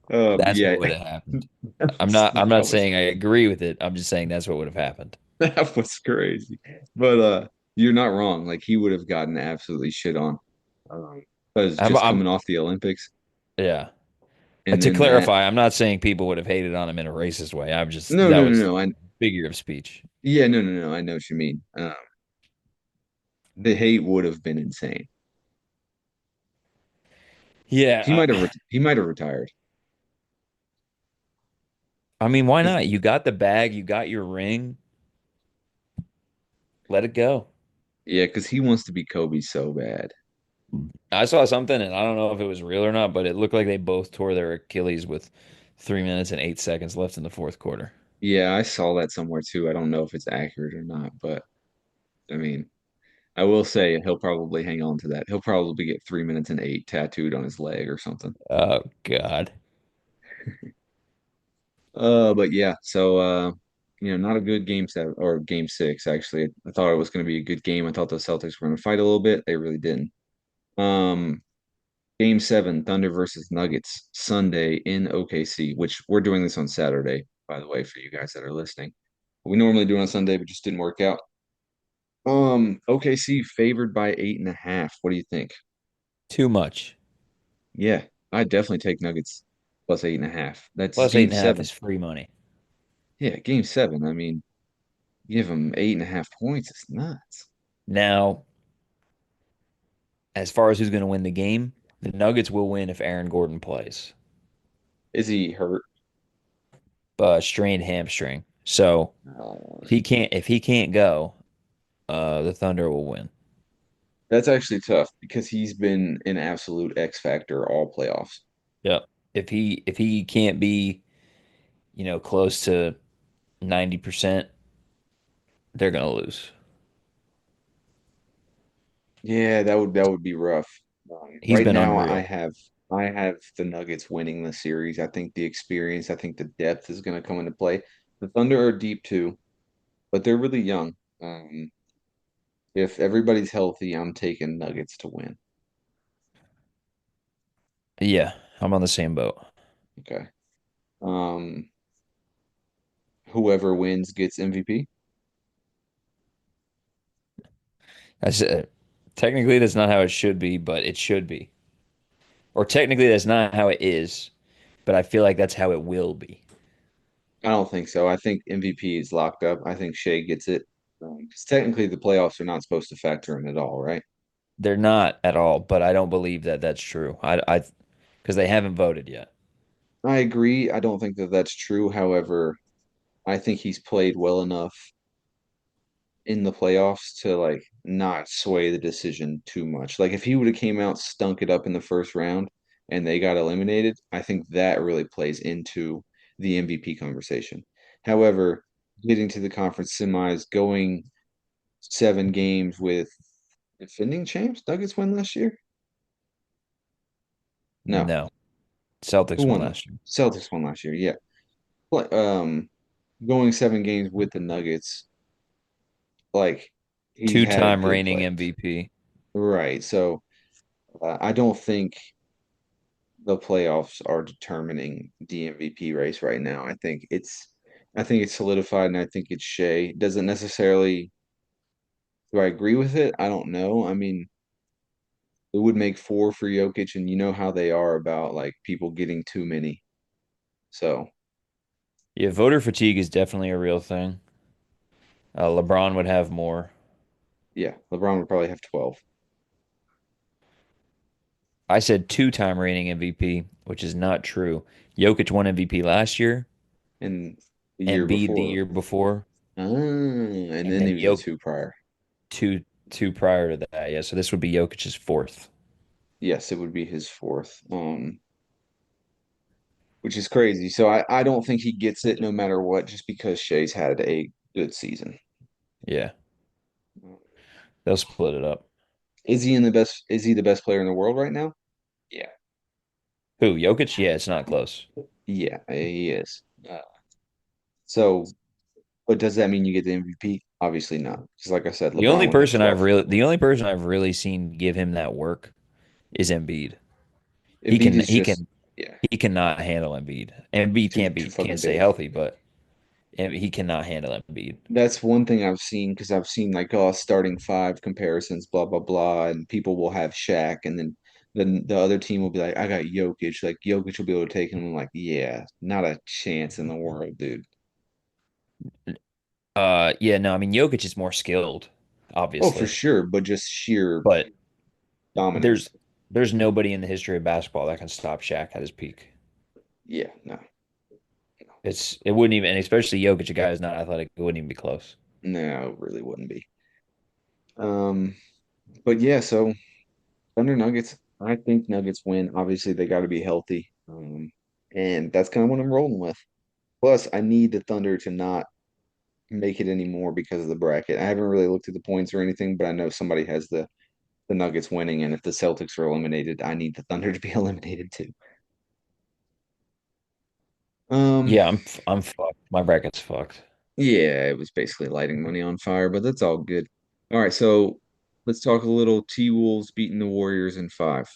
That's Yeah, what would have happened. that was I'm not that was saying I agree with it. I'm just saying that's what would have happened. that was crazy. But you're not wrong. Like he would have gotten absolutely shit on. Because I'm, just I'm coming off the Olympics. yeah. And To then that. clarify, I'm not saying people would have hated on him in a racist way. I'm just No, that no, no, was no. I figure of speech. Yeah, no, no, no. I know what you mean. The hate would have been insane. Yeah, He might have retired. I mean, why 'Cause- not? You got the bag, you got your ring, let it go. Yeah, because he wants to be Kobe so bad. I saw something, and I don't know if it was real or not, but it looked like they both tore their Achilles with 3 minutes and 8 seconds left in the fourth quarter. Yeah, I saw that somewhere too. I don't know if it's accurate or not, but I mean, I will say he'll probably hang on to that. He'll probably get 3 minutes and eight tattooed on his leg or something. Oh God. But yeah, so not a good game seven or game six, actually. I thought it was gonna be a good game. I thought the Celtics were gonna fight a little bit. They really didn't. Um, Game seven, Thunder versus Nuggets, Sunday in OKC, which we're doing this on Saturday, by the way, for you guys that are listening. We normally do it on Sunday, but just didn't work out. OKC favored by 8.5. What do you think? Too much. Yeah, I'd definitely take Nuggets plus 8.5. That's Plus eight game and a half seven. is free money. Yeah, game seven. I mean, give them 8.5 points. It's nuts. Now, as far as who's going to win the game, the Nuggets will win if Aaron Gordon plays. Is he hurt? Strained hamstring. So Uh, if he can't go, the Thunder will win. that's actually tough because he's been an absolute X factor all playoffs. Yep. If he can't be, close to 90%, they're gonna lose. Yeah, that would be rough. He's Right been now, unreal. I have the Nuggets winning the series. I think the experience, I think the depth is going to come into play. The Thunder are deep too, but they're really young. Um, if everybody's healthy, I'm taking Nuggets to win. Yeah, I'm on the same boat. Okay. Um, Whoever wins gets MVP. I said technically that's not how it should be, but it should be. Or technically that's not how it is, but I feel like that's how it will be. I don't think so. I think MVP is locked up. I think Shea gets it. Because technically, the playoffs are not supposed to factor in at all, right? They're not at all, but I don't believe that that's true. Because they haven't voted yet. I agree. I don't think that that's true. However, I think he's played well enough in the playoffs to like not sway the decision too much. Like if he would have came out, stunk it up in the first round and they got eliminated, I think that really plays into the MVP conversation. However, getting to the conference semis, going 7 games with defending champs, Nuggets win last year? No. No. Who Celtics won won? last year. Celtics won last year. Yeah. But, going 7 games with the Nuggets, like he's had a Two-time good reigning playoffs. MVP. Right. So I don't think the playoffs are determining the MVP race right now. I think it's solidified, and I think it's Shea. Doesn't necessarily. Do I agree with it? I don't know. I mean, it would make four for Jokic, and you know how they are about like people getting too many. So Yeah, voter fatigue is definitely a real thing. LeBron would have more. yeah, LeBron would probably have 12, I said two-time reigning MVP, which is not true. Jokic won MVP last year, and the year Embiid the before, year before, and and then then he was the two prior. two prior to that. Yeah, so this would be Jokic's fourth. Yes, it would be his fourth. Which is crazy. So I don't think he gets it no matter what, just because Shea's had a good season. Yeah, they'll split it up. Is he the best player in the world right now? Yeah. Who? Jokic? Yeah, it's not close. Yeah, he is. So, but does that mean you get the MVP? Obviously not. Because like I said, LeBron would have 12. The only person I've really seen give him that work is Embiid. He Embiid can is just, yeah, he cannot handle Embiid. Embiid too can't fucking stay big. healthy, but he cannot handle Embiid. That's one thing I've seen because I've seen like starting five comparisons, blah blah blah, and people will have Shaq and then then the other team will be like, I got Jokic. Like Jokic will be able to take him. I'm like, yeah, not a chance in the world, dude. Yeah, no, I mean Jokic is more skilled, Oh, for obviously, sure, but just sheer but dominance. there's there's nobody in the history of basketball that can stop Shaq at his peak. Yeah, no, It wouldn't even, and especially Jokic, a guy who's not athletic, it wouldn't even be close. no, it really wouldn't be. Um, but yeah, so Thunder Nuggets, I think Nuggets win. Obviously, they got to be healthy. And that's kind of what I'm rolling with. Plus, I need the Thunder to not make it anymore because of the bracket. I haven't really looked at the points or anything, but I know somebody has the Nuggets winning, and if the Celtics are eliminated, I need the Thunder to be eliminated too. Um, Yeah, I'm fucked. My bracket's fucked. yeah, it was basically lighting money on fire, but that's all good. All right, so let's talk a little T-Wolves beating the Warriors in five.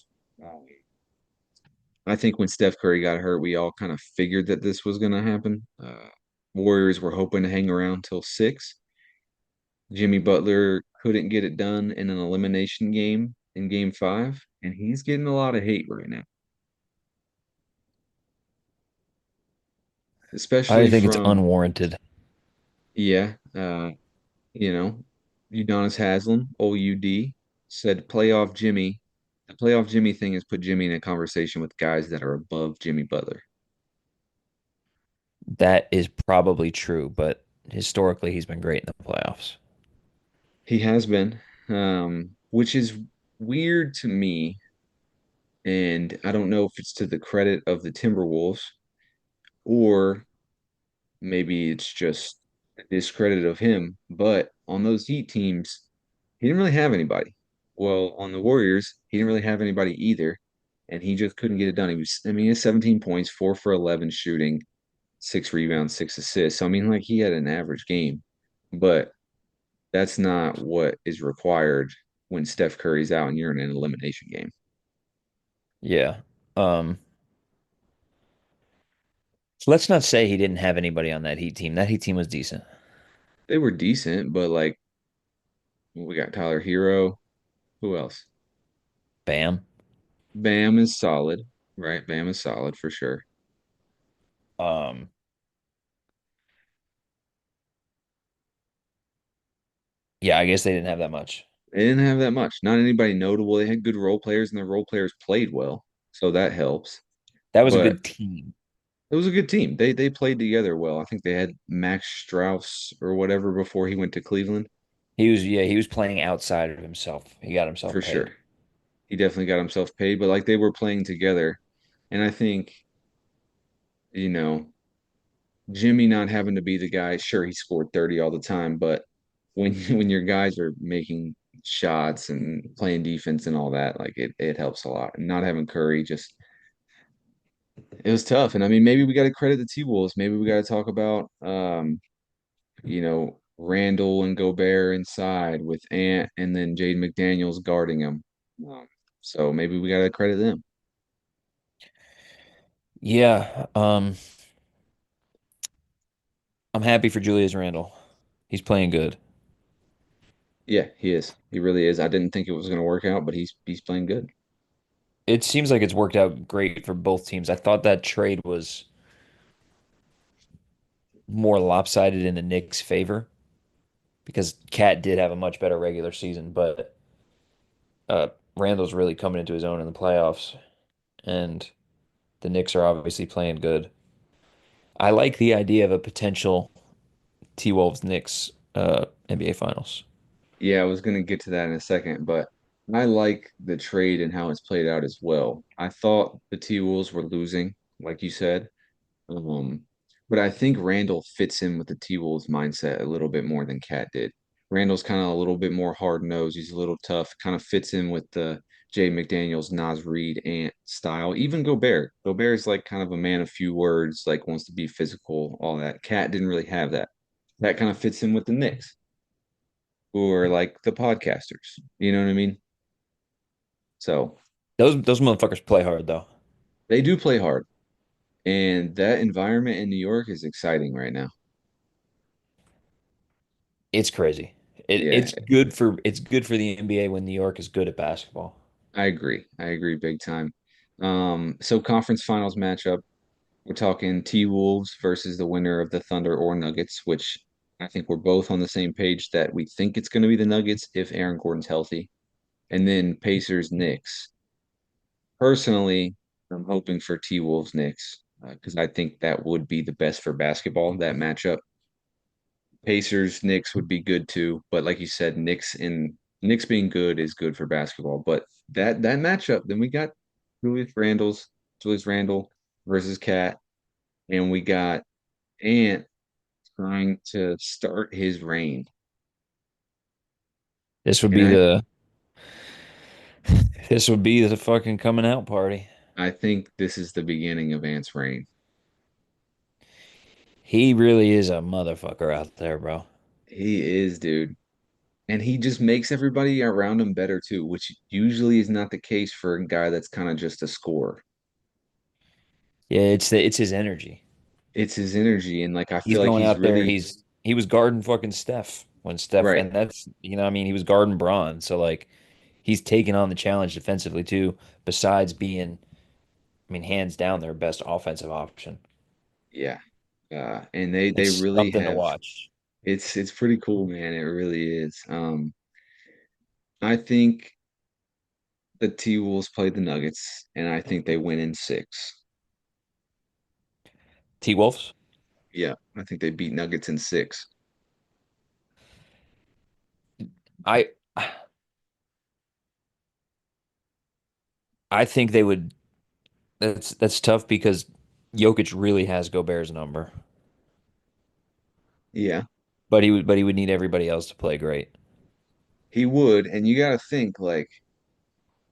I think when Steph Curry got hurt, we all kind of figured that this was going to happen. Warriors were hoping to hang around till six. Jimmy Butler couldn't get it done in an elimination game in game five, and he's getting a lot of hate right now, I especially think it's from, unwarranted. yeah, you know, Udonis Haslem, OUD, said playoff Jimmy. The playoff Jimmy thing has put Jimmy in a conversation with guys that are above Jimmy Butler. That is probably true, but historically he's been great in the playoffs. He has been, which is weird to me. And I don't know if it's to the credit of the Timberwolves or maybe it's just a discredit of him. But on those Heat teams, he didn't really have anybody. Well, on the Warriors, he didn't really have anybody either. And he just couldn't get it done. I mean, he has 17 points, 4 for 11 shooting, 6 rebounds, 6 assists. So, I mean, like he had an average game, but that's not what is required when Steph Curry's out and you're in an elimination game. Yeah. Um, so let's not say he didn't have anybody on that Heat team. That Heat team was decent. They were decent, but like we got Tyler Hero. Who else? Bam. Bam is solid, right? Bam is solid for sure. Um, yeah, I guess they didn't have that much. They didn't have that much. Not anybody notable. They had good role players, and their role players played well, so that helps. That was a But good team. it was a good team. They played together well. I think they had Max Strauss or whatever before he went to Cleveland He was playing outside of himself. He got for himself sure. paid. He definitely got himself paid, but like they were playing together, and I think you know Jimmy not having to be the guy. Sure, he scored 30 all the time, but when when your guys are making shots and playing defense and all that, like it helps a lot. And not having Curry just it was tough. And I mean, maybe we got to credit the T-Wolves. Maybe we got to talk about Randall and Gobert inside with Ant and then Jaden McDaniels guarding him. Um, so maybe we got to credit them. Yeah. I'm happy for Julius Randle. He's playing good. Yeah, he is. He really is. I didn't think it was going to work out, but he's playing good. It seems like it's worked out great for both teams. I thought that trade was more lopsided in the Knicks' favor because Cat did have a much better regular season, but uh, Randall's really coming into his own in the playoffs, and the Knicks are obviously playing good. I like the idea of a potential T-Wolves Knicks NBA Finals. Yeah, I was going to get to that in a second, but I like the trade and how it's played out as well. I thought the T-Wolves were losing, like you said, um, but I think Randall fits in with the T-Wolves mindset a little bit more than Cat did. Randall's kind of a little bit more hard-nosed. He's a little tough, kind of fits in with the Jay McDaniels, Naz Reid, Ant style. Even Gobert. Gobert's like kind of a man of few words, like wants to be physical, all that. Cat didn't really have that. That kind of fits in with the Knicks or like the podcasters. You know what I mean? So Those motherfuckers play hard though. they do play hard. And that environment in New York is exciting right now. It's crazy. Yeah. It's good for the NBA when New York is good at basketball. I agree. I agree big time. So conference finals matchup, we're talking T-Wolves versus the winner of the Thunder or Nuggets, which I think we're both on the same page that we think it's going to be the Nuggets if Aaron Gordon's healthy. And then Pacers Knicks. Personally, I'm hoping for T-Wolves Knicks because I think that would be the best for basketball, that matchup. Pacers Knicks would be good too, but like you said, Knicks being good is good for basketball. But that matchup, then we got Julius Randle versus Cat, and we got Ant trying to start his reign. This would And be the this would be the fucking coming out party. I think this is the beginning of Ant's reign. He really is a motherfucker out there, bro. He is, dude. And he just makes everybody around him better too, which usually is not the case for a guy that's kind of just a scorer. Yeah, it's his energy. It's his energy, and like I He's feel like going he's out there. really He was guarding fucking Steph when Steph, right. and that's I mean, he was guarding Braun, so like he's taking on the challenge defensively too. Besides being, I mean, hands down their best offensive option. Yeah. And they It's really something to have watch. it's pretty cool, man. It really is. I think the T-Wolves play the Nuggets, and I think they win in six. T Wolves. Yeah, I think they beat Nuggets in six. I I think they would. That's tough because Jokic really has Gobert's number, Yeah, but he would need everybody else to play great. he would, and you got to think like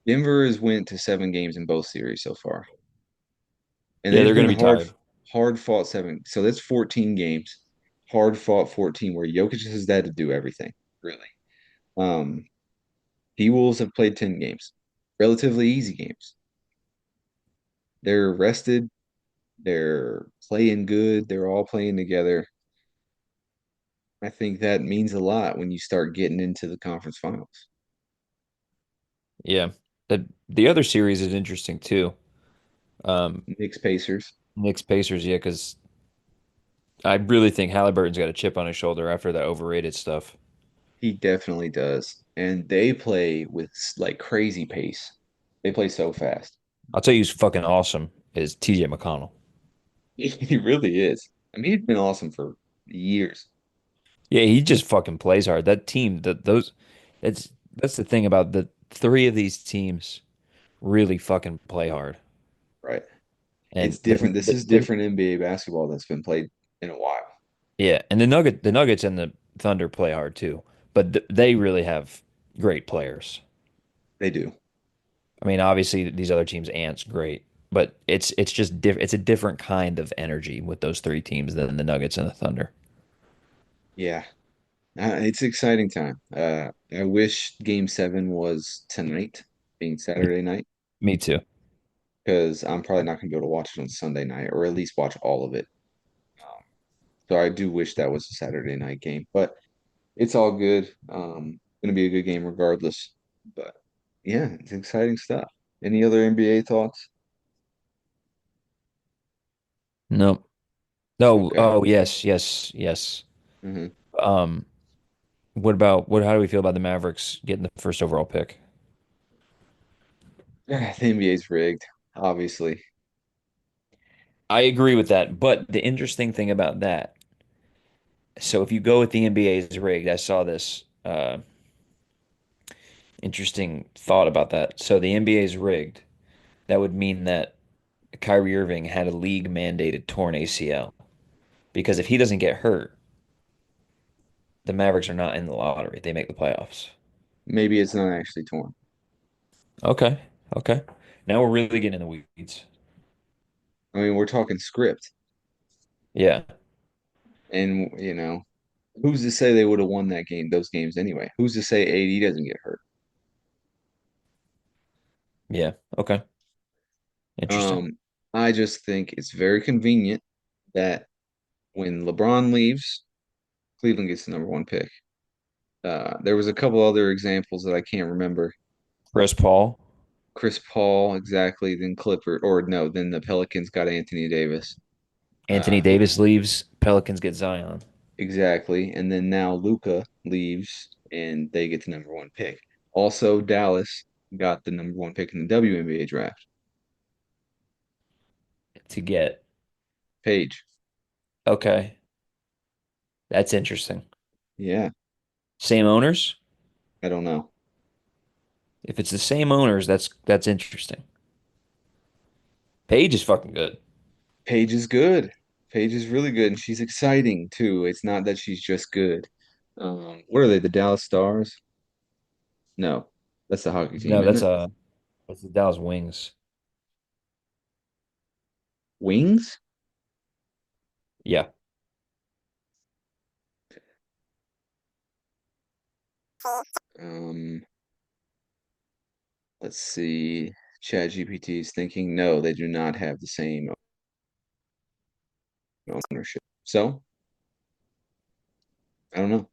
Denver has went to 7 games in both series so far, and Yeah, they've they're been gonna be tired. hard fought seven. So that's 14 games, hard fought 14, where Jokic has had to do everything, really. Um, T-Wolves have played 10 games, relatively easy games. They're rested. They're playing good. They're all playing together. I think that means a lot when you start getting into the conference finals. Yeah, the other series is interesting too. Um, Knicks Pacers. Knicks Pacers, yeah, because I really think Halliburton's got a chip on his shoulder after that overrated stuff. He definitely does. And they play with like crazy pace. They play so fast. I'll tell you who's fucking awesome is TJ McConnell. He really is. I mean, he's been awesome for years. Yeah, he just fucking plays hard. That team, it's that's the thing about the three of these teams really fucking play hard. Right. And It's different. This is different NBA basketball that's been played in a while. yeah, and the Nuggets and the Thunder play hard too, but they really have great players. They do. I mean, obviously these other teams, Ants, great, but it's just it's a different kind of energy with those three teams than the Nuggets and the Thunder. Yeah. It's exciting time. I wish game 7 was tonight, being Me, Saturday night, me too. because I'm probably not going to be able to watch it on Sunday night or at least watch all of it. Um, so I do wish that was a Saturday night game, but it's all good. Going to be a good game regardless. But yeah, it's exciting stuff. Any other NBA thoughts? No, no. Okay. Oh yes, yes, yes. hmm Um, what about what? How do we feel about the Mavericks getting the first overall pick? The NBA's rigged, obviously. I agree with that, but the interesting thing about that, so if you go with the NBA's rigged, I saw this interesting thought about that. So the NBA's rigged. That would mean that Kyrie Irving had a league mandated torn ACL because if he doesn't get hurt, the Mavericks are not in the lottery. They make the playoffs. Maybe it's not actually torn. Okay. Okay. Now we're really getting in the weeds. I mean, we're talking script, Yeah. and who's to say they would have won those games anyway? Who's to say AD doesn't get hurt? Yeah. Okay. Interesting. Um, I just think it's very convenient that when LeBron leaves, Cleveland gets the number 1 pick. There was a couple other examples that I can't remember. Chris Paul. Chris Paul, exactly. Then then the Pelicans got Anthony Davis. Anthony Who Davis leaves. Pelicans get Zion. exactly. And then now Luca leaves and they get the number one pick. Also, Dallas got the number one pick in the WNBA draft. To get. Page. Okay. That's interesting. Yeah, Same owners? I don't know. If it's the same owners, that's interesting. Paige is fucking good. Paige is good. Paige is really good, and she's exciting too. It's not that she's just good. What are they? The Dallas Stars? No, that's the hockey team, No, isn't it? that's the Dallas Wings. Wings? Yeah. Um, let's see. ChatGPT is thinking, no, they do not have the same ownership. So, I don't know.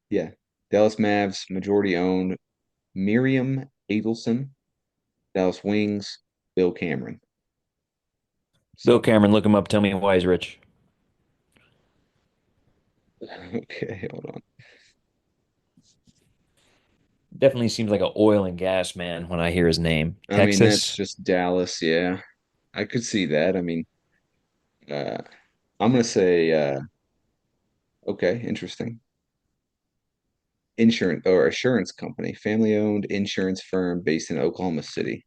Yeah. Dallas Mavs, majority owned. Miriam Adelson. Dallas Wings, Bill Cameron. Bill So, Cameron, look him up. Tell me why he's rich. okay, hold on. Definitely seems like an oil and gas man when I hear his name. I mean, that's Texas. just Dallas. Yeah, I could see that. I mean, uh, I'm gonna say, okay, interesting. Insurance or assurance company, family-owned insurance firm based in Oklahoma City.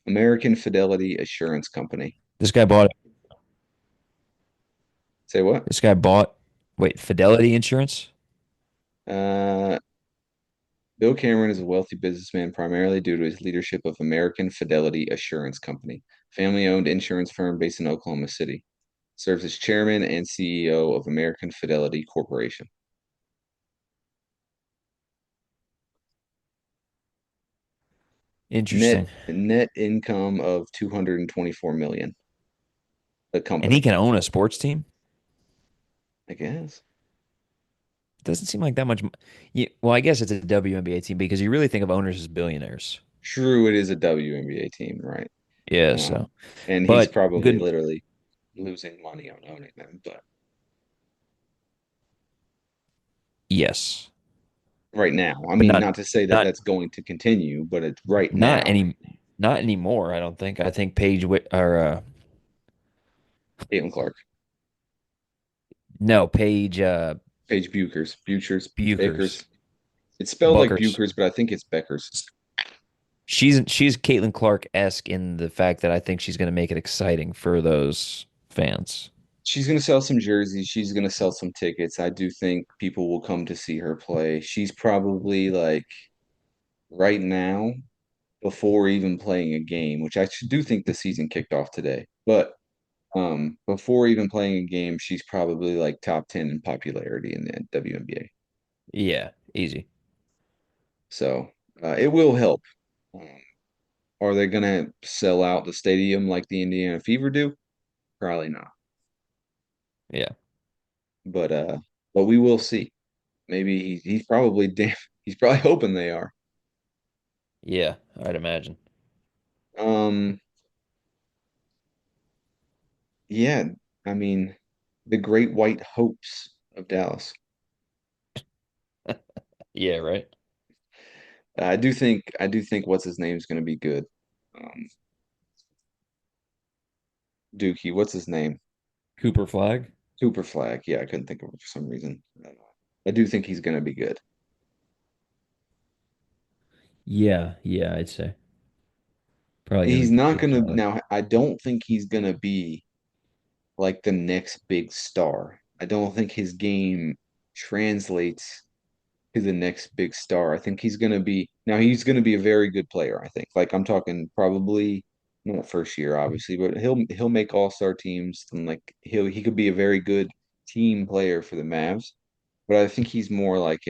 American Fidelity Assurance Company. This guy bought Say what? this guy bought wait, Fidelity Insurance? Uh, Bill Cameron is a wealthy businessman primarily due to his leadership of American Fidelity Assurance Company, family-owned insurance firm based in Oklahoma City. Serves as chairman and CEO of American Fidelity Corporation. Net Interesting. net income of 224 million. The And he company, can own a sports team? I guess. Doesn't seem like that much. Yeah, well, I guess it's a WNBA team because you really think of owners as billionaires. True, it is a WNBA team, right? Yeah, Um, so. and he's But probably good. literally losing money on owning them. But Yes. right now, I But mean, not to say that not that's going to continue, but it's right not now. any not anymore, I don't think. I think Caitlin Clark, no, Paige Paige Buchers, Buchers. Bakers. It's spelled like Buckers. Buchers, but I think it's Beckers. She's Caitlin Clark-esque in the fact that I think she's going to make it exciting for those fans. She's going to sell some jerseys. She's going to sell some tickets. I do think people will come to see her play. She's probably like right now, before even playing a game, which do think the season kicked off today. But before even playing a game, she's probably like top 10 in popularity in the WNBA. Yeah, easy. So it will help. Um, are they going to sell out the stadium like the Indiana Fever do? Probably not. Yeah. But uh, but we will see. Maybe he's probably he's probably hoping they are. Yeah, I'd imagine. Um, yeah, I mean, the Great White Hopes of Dallas. Yeah, right. I do think what's his name is going to be good. Um, Dookie, what's his name? Cooper Flag? Super Flag. Yeah, I couldn't think of it for some reason. I do think he's going to be good. Yeah, yeah, I'd say. Probably gonna He's be not pretty going to solid. now. I don't think he's going to be like the next big star. I don't think his game translates to the next big star. I think he's going to be a very good player, I think. Like I'm talking probably not first year obviously, but he'll make all-star teams and like he could be a very good team player for the Mavs. But I think he's more like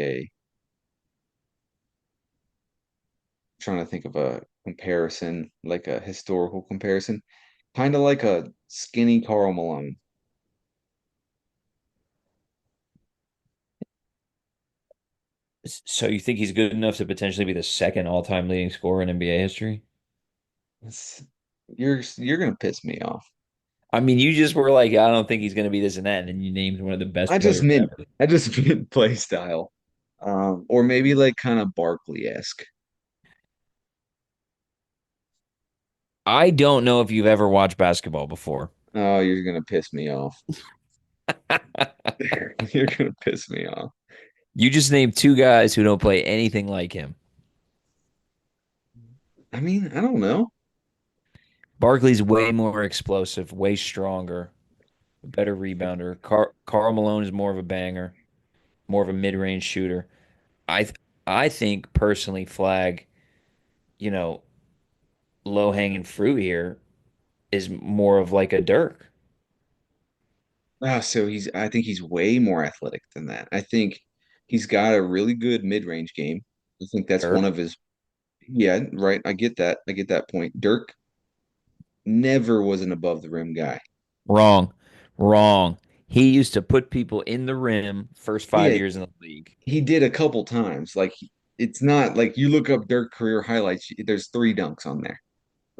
trying to think of a comparison, like a historical comparison, kind of like a skinny Karl Malone. So you think he's good enough to potentially be the second all-time leading scorer in NBA history? It's- you're gonna piss me off. I mean, you just were like, I don't think he's going to be this and that, and then you named one of the I best just players meant ever. I just meant play style. Or maybe like kind of Barkley-esque. I don't know if you've ever watched basketball before. Oh, you're gonna piss me off. You're gonna piss me off. You just named two guys who don't play anything like him. I mean, I don't know. Barkley's way more explosive, way stronger, a better rebounder. Carl Malone is more of a banger, more of a mid-range shooter. I th I think personally, Flag, you know, low-hanging fruit here is more of like a Dirk. So I think he's way more athletic than that. I think he's got a really good mid-range game. I think that's one Dirk? of his, yeah, right. I get that. I get that point. Dirk never was an above the rim guy. Wrong. Wrong. He used to put people in the rim first five Yeah, years in the league. he did a couple times. Like it's not like you look up Dirk career highlights, there's three dunks on there.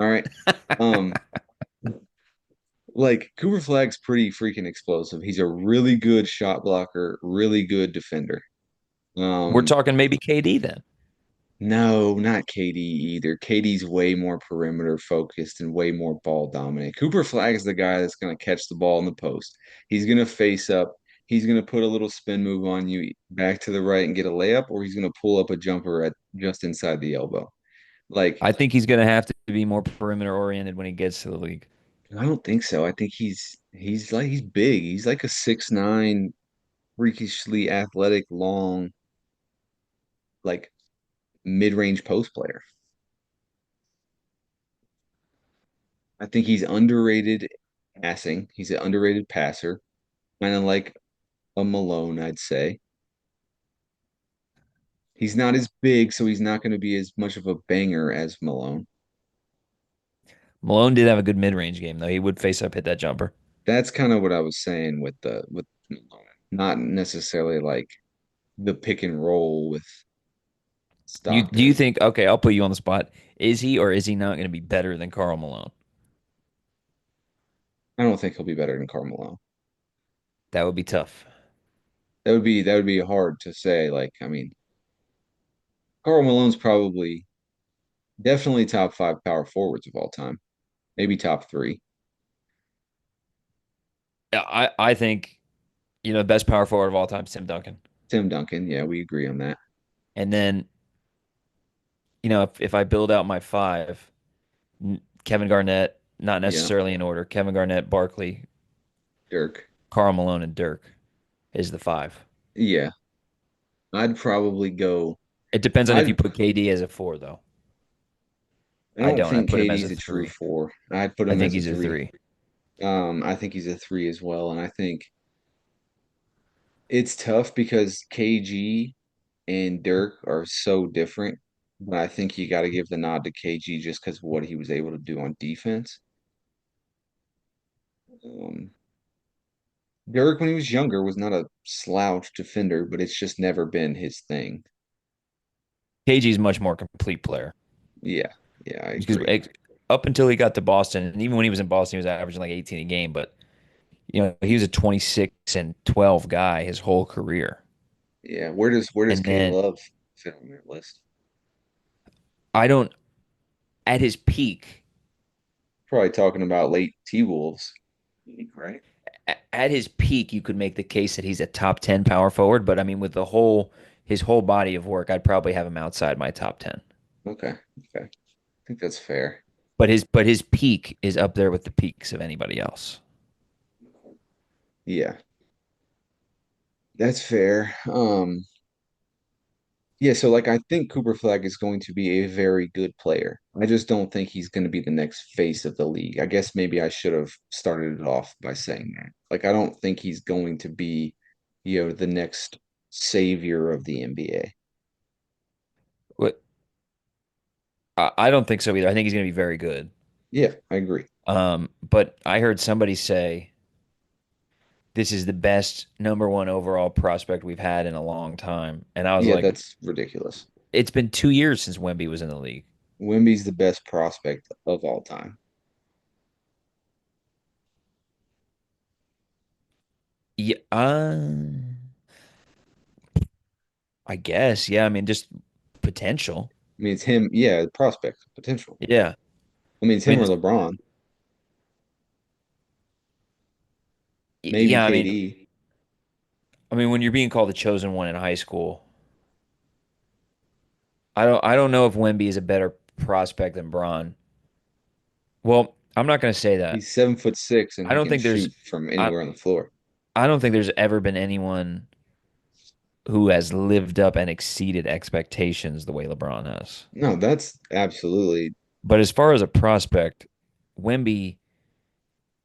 All right. Um, like Cooper Flag's pretty freaking explosive. He's a really good shot blocker, really good defender. We're Um, talking maybe KD then. no, not KD either. KD's way more perimeter focused and way more ball dominant. Cooper Flag is the guy that's going to catch the ball in the post. He's going to face up. He's going to put a little spin move on you back to the right and get a layup, or he's going to pull up a jumper at just inside the elbow. Like, I think he's going to have to be more perimeter oriented when he gets to the league. I don't think so. I think he's big. He's like a 6'9", freakishly athletic, long, like mid-range post player. I think he's underrated passing. He's an underrated passer, kind of like a Malone, I'd say. He's not as big, so he's not going to be as much of a banger as Malone. Malone did have a good mid range game, though. He would face up, hit that jumper. That's kind of what I was saying with Malone. Not necessarily like the pick and roll with Do you Stockton. think, okay, I'll put you on the spot. Is he or is he not going to be better than Carl Malone? I don't think he'll be better than Karl Malone. That would be tough. That would be hard to say. Like, I mean, Karl Malone's probably definitely top five power forwards of all time, maybe top three. Yeah, I think, the best power forward of all time is Tim Duncan. Tim Duncan, yeah, we agree on that. And then, if I build out my five, Kevin Garnett, not Yeah, necessarily in order. Kevin Garnett, Barkley, Dirk. Karl Malone, and Dirk is the five. Yeah, I'd probably go. It depends on if you I put KD as a four, though. I I don't don't. I think put him as a KD's a true three. four. I'd put I him think as a he's a three. three. I think he's a three as well, and I think it's tough because KG and Dirk are so different. But I think you got to give the nod to KG just because of what he was able to do on defense. Um, Dirk, when he was younger, was not a slouch defender, but it's just never been his thing. KG's much more complete player Yeah, yeah, I because agree. up until he got to Boston, and even when he was in Boston, he was averaging like 18 a game. But he was a 26 and 12 guy his whole career. Yeah, where does And K then Love fit on your list? I don't at his peak, Probably talking about late T Wolves, right? at his peak, you could make the case that he's a top 10 power forward. But I mean, with his whole body of work, I'd probably have him outside my top 10. Okay, okay. I think that's fair. But his peak is up there with the peaks of anybody else. Yeah, that's fair. Yeah, so like I think Cooper Flag is going to be a very good player. I just don't think he's going to be the next face of the league. I guess maybe I should have started it off by saying that. Like I don't think he's going to be, the next savior of the NBA. What I don't think so either. I think he's going to be very good. Yeah, I agree. But I heard somebody say this is the best number one overall prospect we've had in a long time. And I was Yeah, like, that's ridiculous. it's been 2 years since Wemby was in the league. Wemby's the best prospect of all time. Yeah, I guess. Yeah, I mean, just potential. I mean, it's him. Yeah, prospect potential. Yeah. I mean, it's I him mean, or LeBron, maybe yeah, KD. I mean, when you're being called the chosen one in high school, I don't know if Wemby is a better prospect than Braun. Well, I'm not going to say that. He's 7'6" and I he don't can think there's shoot from I anywhere on the floor. I don't think there's ever been anyone who has lived up and exceeded expectations the way LeBron has. No, that's absolutely But as far as a prospect, Wemby,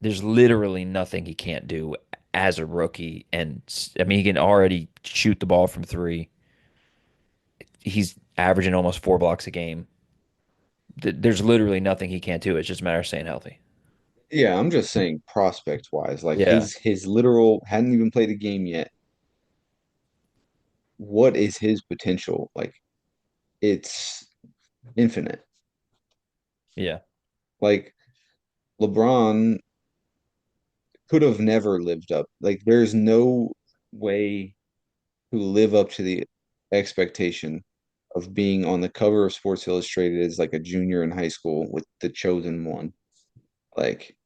there's literally nothing he can't do as a rookie. And I mean, he can already shoot the ball from three. He's averaging almost 4 blocks a game. There's literally nothing he can't do. It's just a matter of staying healthy. yeah. I'm just saying prospect wise, like Yeah. his literal hadn't even played a game yet. What is his potential? Like it's infinite. Yeah. Like LeBron could have never lived up. Like there's no way to live up to the expectation of being on the cover of Sports Illustrated as like a junior in high school with the chosen one. Like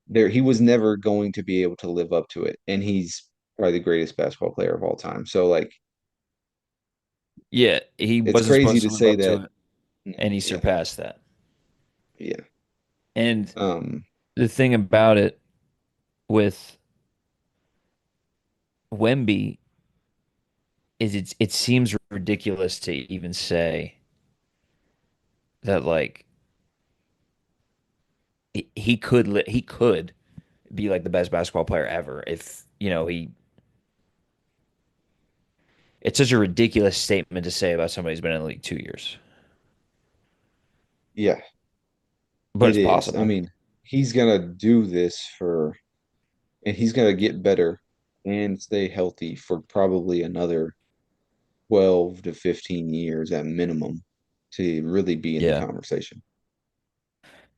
there he was never going to be able to live up to it. And he's probably the greatest basketball player of all time. So like Yeah. He it's wasn't crazy supposed to to live say up to that. it, and he Yeah. surpassed that. Yeah. And Um the thing about it with Wemby is it seems ridiculous to even say that like he could be like the best basketball player ever if he it's such a ridiculous statement to say about somebody who's been in the league 2 years, yeah, but it it's is. I possible. mean, he's gonna do this for and he's gonna get better and stay healthy for probably another 12 to 15 years at minimum to really be in the Yeah, conversation.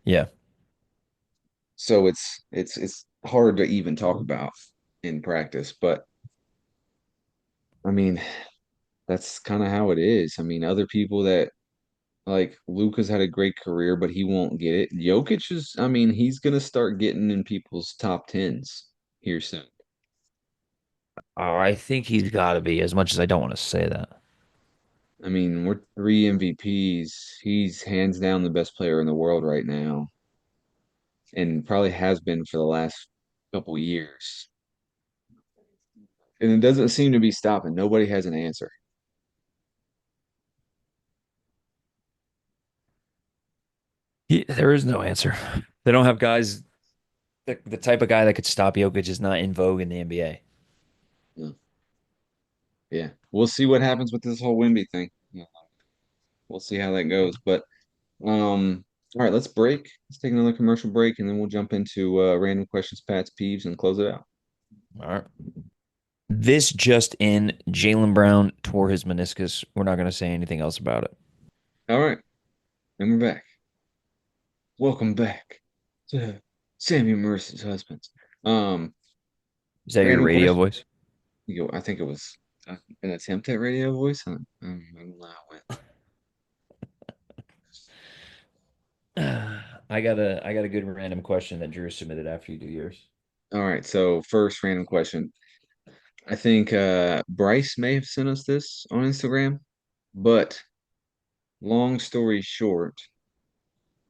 yeah, So it's hard to even talk about in practice, but I mean, that's kind of how it is. I mean, other people that like Luka's had a great career, but he won't get it. Jokic is, I mean, he's gonna start getting in people's top tens here soon. oh, I think he's got to be, as much as I don't want to say that. I mean, we're 3 MVPs. He's hands down the best player in the world right now, and probably has been for the last couple years. And it doesn't seem to be stopping. Nobody has an answer. There is no answer. They don't have guys. The type of guy that could stop Jokic is not in vogue in the NBA. Yeah. Yeah. We'll see what happens with this whole Wimby thing. Yeah. We'll see how that goes. But all right, let's break. Let's take another commercial break and then we'll jump into random questions, Pat's peeves, and close it out. All right. This just in, Jaylen Brown tore his meniscus. We're not going to say anything else about it. All right, and we're back. Welcome back to Sammy Mercer's husbands. Um, Is that your Random radio question. voice? I think it was an attempt at radio voice. I'm not with. I got a good random question that Drew submitted after you do yours. All right, so first random question. I think Bryce may have sent us this on Instagram, but long story short,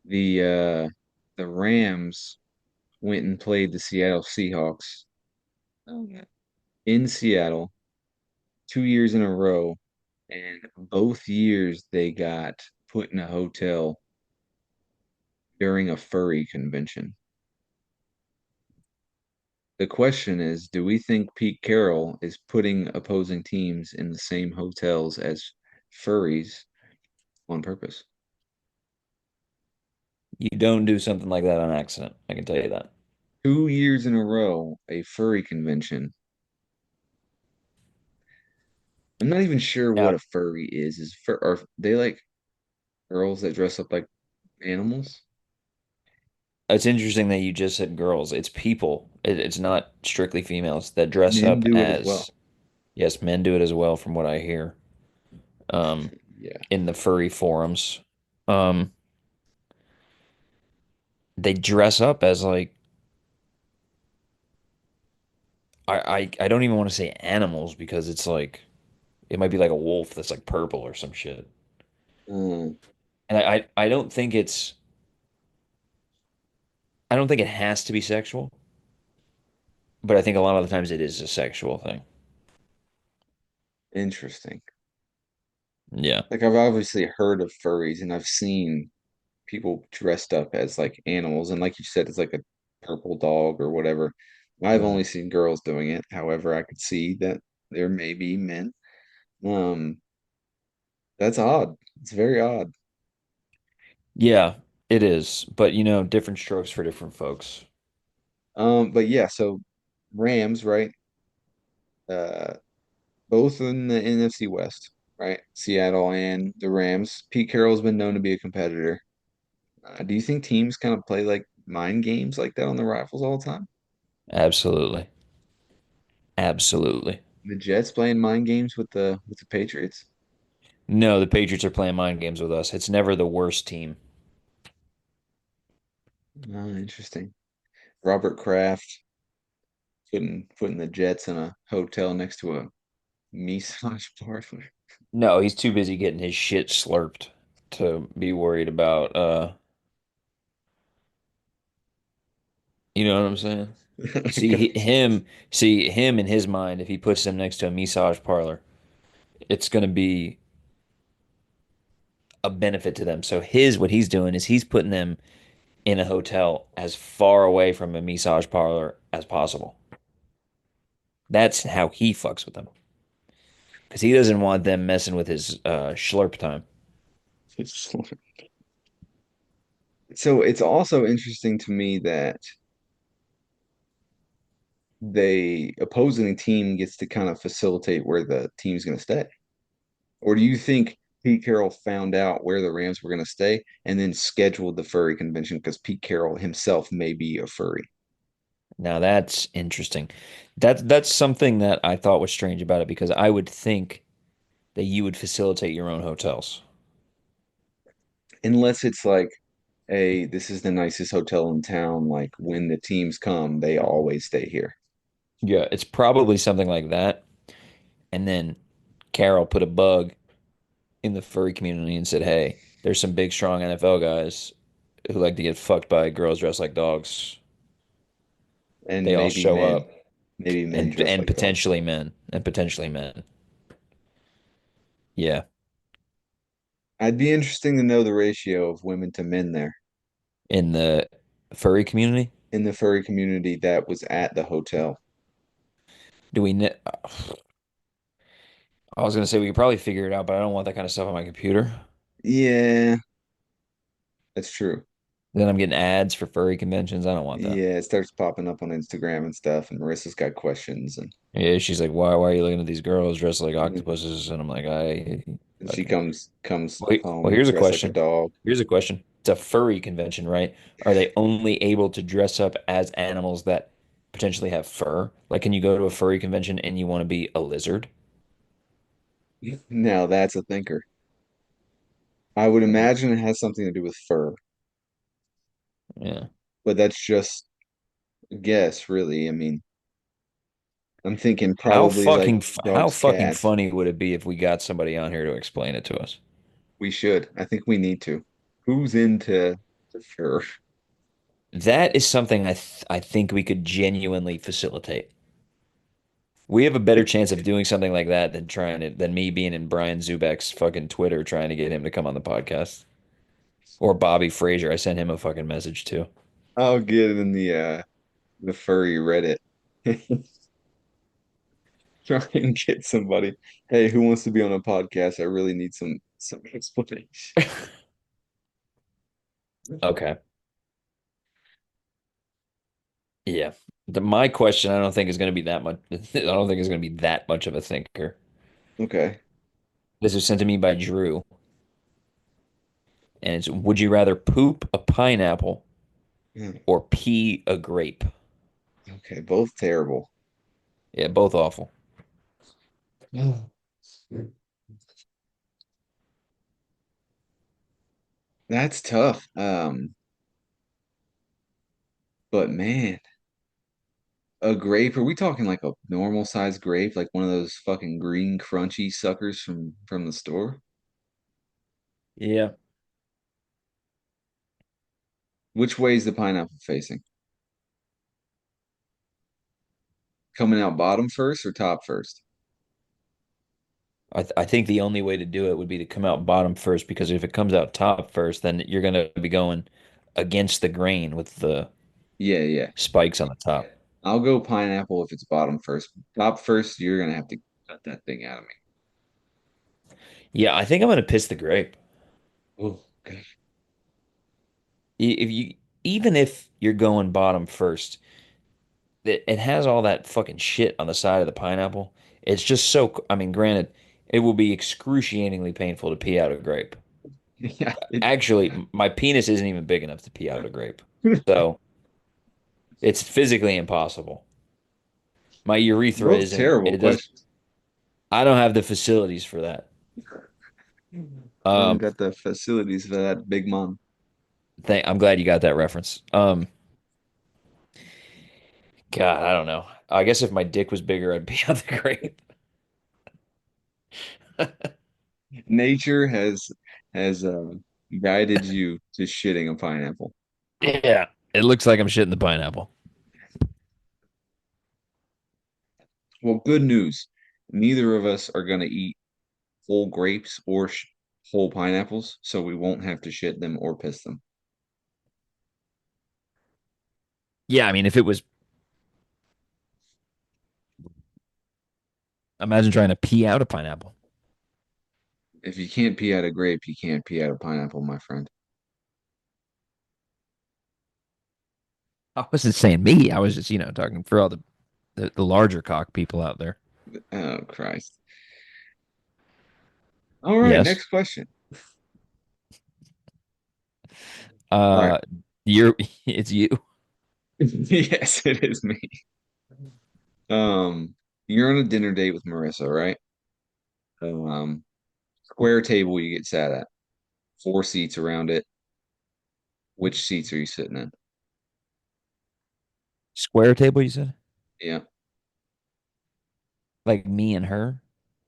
the Rams went and played the Seattle Seahawks in Seattle 2 years in a row, and both years they got put in a hotel during a furry convention. The question is, do we think Pete Carroll is putting opposing teams in the same hotels as furries on purpose? You don't do something like that on accident. I can tell you that. 2 years in a row, a furry convention. I'm not even sure Now, what a furry is. Are they like girls that dress up like animals? it's interesting that you just said girls. It's people. It's not strictly females that dress Men up do it as well. as, yes, men do it as well, from what I hear. Um, Yeah. in the furry forums. Um, they dress up as like I don't even want to say animals because it's like it might be like a wolf that's like purple or some shit. Um, And I don't think I don't think it has to be sexual, but I think a lot of the times it is a sexual thing. Interesting. Yeah. Like I've obviously heard of furries and I've seen people dressed up as like animals, and like you said, it's like a purple dog or whatever. I've Mhm. only seen girls doing it. However, I could see that there may be men. Um, that's odd. It's very odd. Yeah, it is. But different strokes for different folks. But yeah, so Rams, right? Uh, both in the NFC West, right? Seattle and the Rams. Pete Carroll's been known to be a competitor. Do you think teams kind of play like mind games like that on the rifles all the time? Absolutely. Absolutely. The Jets playing mind games with the Patriots? No, the Patriots are playing mind games with us. It's never the worst team. Interesting. Robert Kraft putting the Jets in a hotel next to a massage parlor. No, he's too busy getting his shit slurped to be worried about you know what I'm saying? I See got you. him in his mind, if he puts him next to a massage parlor, it's going to be a benefit to them. So what he's doing is he's putting them in a hotel as far away from a massage parlor as possible. That's how he fucks with them because he doesn't want them messing with his schlurp time. So it's also interesting to me that the opposing team gets to kind of facilitate where the team's going to stay. Or do you think Pete Carroll found out where the Rams were going to stay and then scheduled the furry convention because Pete Carroll himself may be a furry? Now that's interesting. That's something that I thought was strange about it because I would think that you would facilitate your own hotels. Unless it's like, hey, this is the nicest hotel in town. Like when the teams come, they always stay here. Yeah, it's probably something like that. And then Carroll put a bug in the furry community and said, "Hey, there's some big, strong NFL guys who like to get fucked by girls dressed like dogs. They And all show up, maybe men and dress like dogs. potentially men. Yeah, I'd be interesting to know the ratio of women to men there in the furry community. in the furry community that was at the hotel. Do we? I was gonna say we could probably figure it out, but I don't want that kind of stuff on my computer. Yeah, that's true. Then I'm getting ads for furry conventions. I don't want that. Yeah, it starts popping up on Instagram and stuff, and Marissa's got questions, Yeah, she's like, "Why are you looking at these girls dressed like and octopuses?" And I'm like, "I she okay." comes Well, home here's a dressed like a question. dog. Here's a question. It's a furry convention, right? Are they only able to dress up as animals that potentially have fur? Like, can you go to a furry convention and you want to be a lizard? Now that's a thinker. I would imagine it has something to do with fur, Yeah. but that's just a guess, really. I mean, I'm thinking How probably like fucking how dogs, fucking cats. funny would it be if we got somebody on here to explain it to us? We should. I think we need to. Who's into the fur? That is something I think we could genuinely facilitate. We have a better chance of doing something like that than me being in Brian Zubek's fucking Twitter trying to get him to come on the podcast. Or Bobby Frazier. I sent him a fucking message too. I'll get it in the furry Reddit. Try and get somebody. Hey, who wants to be on a podcast? I really need some explanation. Okay. Yeah. My question, I don't think is going to be that much. I don't think it's going to be that much of a thinker. Okay. This was sent to me by Drew, and it's: would you rather poop a pineapple Hmm. or pee a grape? Okay, both terrible. Yeah, both awful. That's tough. But man, a grape, are we talking like a normal sized grape, like one of those fucking green crunchy suckers from the store? Yeah. Which way is the pineapple facing? Coming out bottom first or top first? I think the only way to do it would be to come out bottom first, because if it comes out top first, then you're going to be going against the grain with the Yeah, yeah. spikes on the top. I'll go pineapple if it's bottom first. Top first, you're gonna have to cut that thing out of me. Yeah, I think I'm going to piss the grape. Oh, okay. If you Even if you're going bottom first, it has all that fucking shit on the side of the pineapple. It's just so, I mean, granted, it will be excruciatingly painful to pee out a grape. Yeah, Actually, my penis isn't even big enough to pee out a grape. So it's physically impossible. My urethra both isn't, terrible it does, questions. I don't have the facilities for that. I don't Um, got the facilities for that big mom. I'm glad you got that reference. God, I don't know. I guess if my dick was bigger, I'd pee out the grape. Nature has guided you to shitting a pineapple. Yeah, it looks like I'm shitting the pineapple. Well, good news. Neither of us are gonna eat whole grapes or whole pineapples, so we won't have to shit them or piss them. Yeah, I mean, if it was, imagine trying to pee out a pineapple. If you can't pee out a grape, you can't pee out a pineapple, my friend. I wasn't saying me. I was just, talking for all the larger cock people out there. Oh, Christ. All right, Yes. next question. All right. Uh, you're, it's you. Yes, it is me. Um, you're on a dinner date with Marissa, right? Um, Square table you get sat at, four seats around it. Which seats are you sitting in? Square table, you said? Yeah. Like me and her?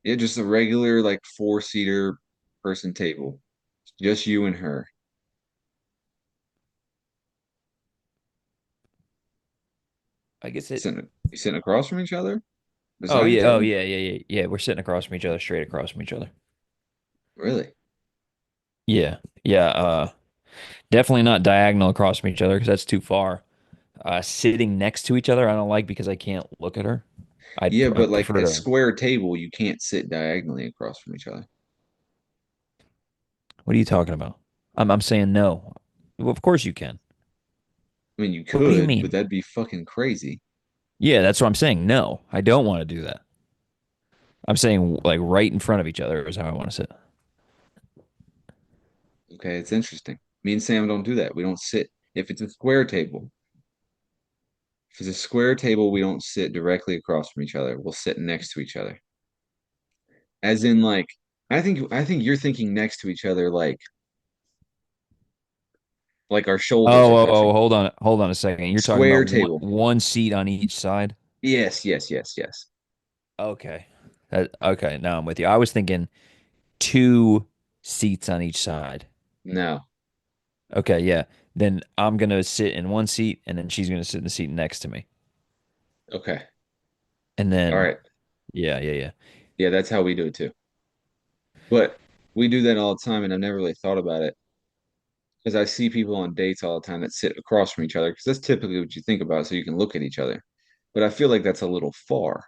Yeah, just a regular like four-seater person table. Just you and her. I guess it. You sitting across from each other? Oh Beside each yeah. Oh other? yeah. Yeah. Yeah. Yeah. We're sitting across from each other, straight across from each other. Really? Yeah. Yeah. Definitely not diagonal across from each other because that's too far. Sitting next to each other, I don't like because I can't look at her. Yeah, I but like prefer a to. square table, you can't sit diagonally across from each other. What are you talking about? I'm saying no. Well, of course you can. I mean, you What do you could, but mean? that'd be fucking crazy. Yeah, that's what I'm saying. No, I don't want to do that. I'm saying like right in front of each other is how I want to sit. Okay, it's interesting. Me and Sam don't do that. We don't sit. If it's a square table, if it's a square table, we don't sit directly across from each other. We'll sit next to each other. As in, like, I think you're thinking next to each other, like our shoulders are Oh, touching. hold on a second. You're talking Square about table. one seat on each side? Yes, yes, yes, yes. Okay. Okay, now I'm with you. I was thinking two seats on each side. No. Okay, yeah. Then I'm gonna sit in one seat and then she's gonna sit in the seat next to me. Okay. And All then right. yeah, yeah, yeah. Yeah, that's how we do it too. But we do that all the time, and I've never really thought about it because I see people on dates all the time that sit across from each other because that's typically what you think about, so you can look at each other. But I feel like that's a little far.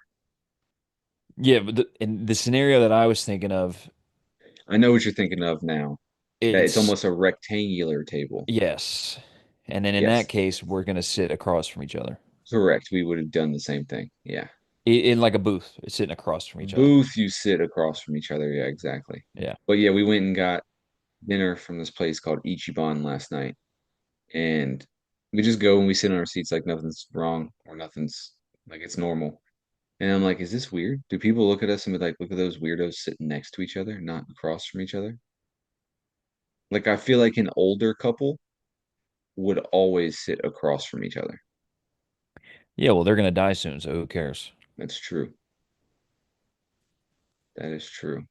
Yeah, but in the scenario that I was thinking of, I know what you're thinking of now. That it's it's almost a rectangular table. yes. And then in that Yes. case, we're gonna sit across from each other. Correct. We would have done the same thing. Yeah. In like a booth, sitting across from each other. Booth, you sit across from each other. Yeah, exactly. Yeah. But yeah, we went and got dinner from this place called Ichiban last night. And we just go and we sit in our seats like nothing's wrong or nothing's like it's normal. And I'm like, is this weird? Do people look at us and be like, look at those weirdos sitting next to each other, not across from each other? Like, I feel like an older couple would always sit across from each other. Yeah, well, they're gonna die soon, so who cares? That's true. That is true.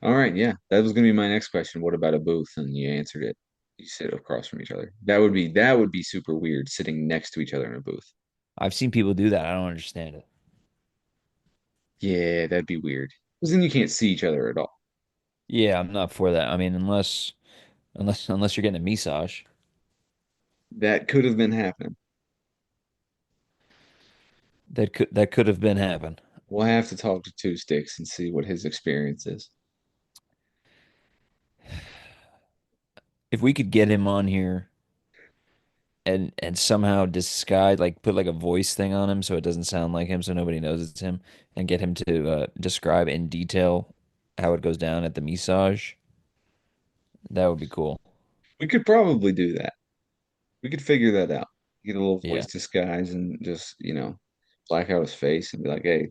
All right, yeah. That was gonna be my next question. What about a booth? And you answered it. You sit across from each other. That would be super weird sitting next to each other in a booth. I've seen people do that. I don't understand it. Yeah, that'd be weird. Because then you can't see each other at all. Yeah, I'm not for that. I mean, unless you're getting a massage, That could have been happening. that could have been happen. We'll have to talk to Two Sticks and see what his experience is. If we could get him on here and somehow disguise, like put like a voice thing on him so it doesn't sound like him, so nobody knows it's him, and get him to describe in detail how it goes down at the massage, that would be cool. We could probably do that. We could figure that out. Get a little Yeah. voice disguise and just, black out his face and be like, hey,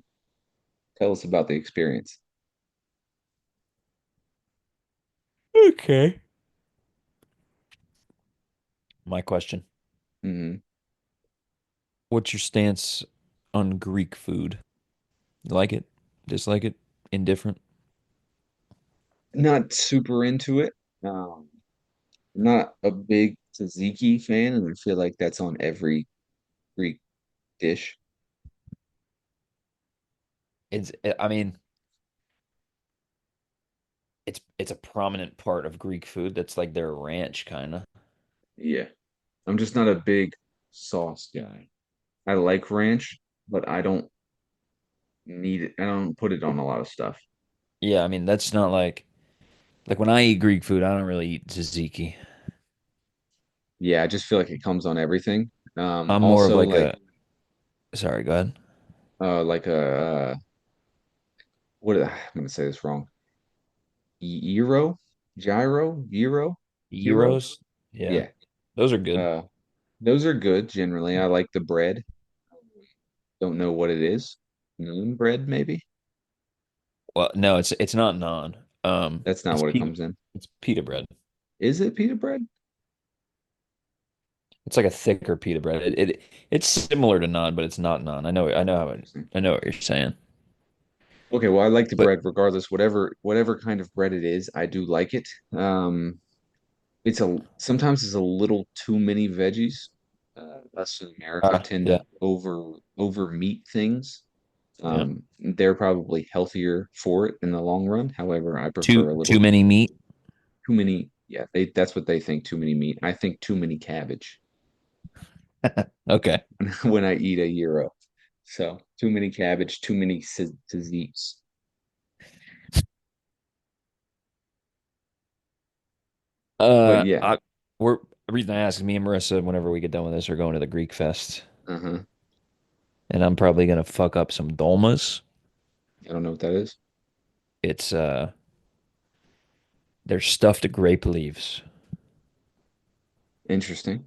tell us about the experience. Okay. My question. Hmm. What's your stance on Greek food? You like it? Dislike it? Indifferent? Not super into it. Um, not a big tzatziki fan, and I feel like that's on every Greek dish. I mean, it's a prominent part of Greek food. That's like their ranch kind of. Yeah. I'm just not a big sauce guy. I like ranch, but I don't need it. I don't put it on a lot of stuff. Yeah, I mean, that's not like when I eat Greek food, I don't really eat tzatziki. Yeah, I just feel like it comes on everything. I'm more of Also like like a, sorry, go ahead. like a I'm gonna say this wrong. Gyro, hero. Gyros? Yeah. Yeah. Those are good. Uh, those are good generally. I like the bread. Don't know what it is. Moon bread, maybe? Well, no, it's not naan. That's not It's what it pita comes in. it's pita bread. Is it pita bread? It's like a thicker pita bread. It's similar to naan, but it's not naan. I know what you're saying. Okay, well, I like the But bread regardless, whatever kind of bread it is, I do like it. It's a sometimes it's a little too many veggies. Us in America tend yeah, to over meat things. yeah. They're probably healthier for it in the long run. However, I Too prefer a too little many meat. too many. Yeah, that's what they think, too many meat. I think too many cabbage Okay. when I eat a gyro. So too many cabbage, too many tzatziki. But yeah, I we're the reason I ask is me and Marissa, whenever we get done with this, are going to the Greek Fest, uh-huh. and I'm probably gonna fuck up some dolmas. I don't know what that is. It's they're stuffed grape leaves. Interesting.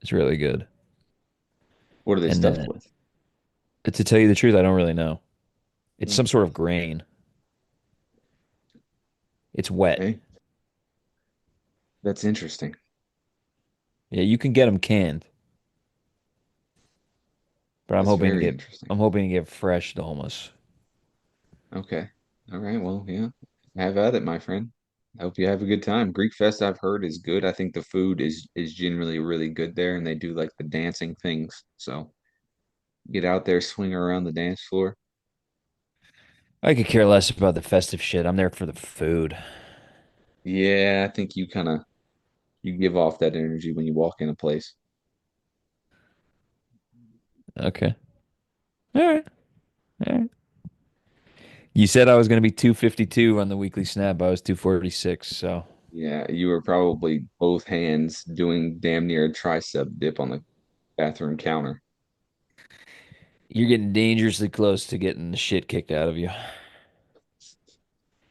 It's really good. What are they And stuffed then, with? to tell you the truth, I don't really know. It's Hmm, some sort of grain. It's wet. okay, that's interesting. Yeah, you can get them canned, but That's very interesting. I'm hoping to get fresh dolmas. Okay. All right. Well, yeah. Have at it, my friend. I hope you have a good time. Greek Fest, I've heard, is good. I think the food is generally really good there, and they do like the dancing things. So get out there, swing around the dance floor. I could care less about the festive shit. I'm there for the food. Yeah, I think you give off that energy when you walk in a place. Okay. All right. All right. You said I was going to be 252 on the weekly snap. I was 246. So, Yeah, you were probably both hands doing damn near a tricep dip on the bathroom counter. You're getting dangerously close to getting the shit kicked out of you.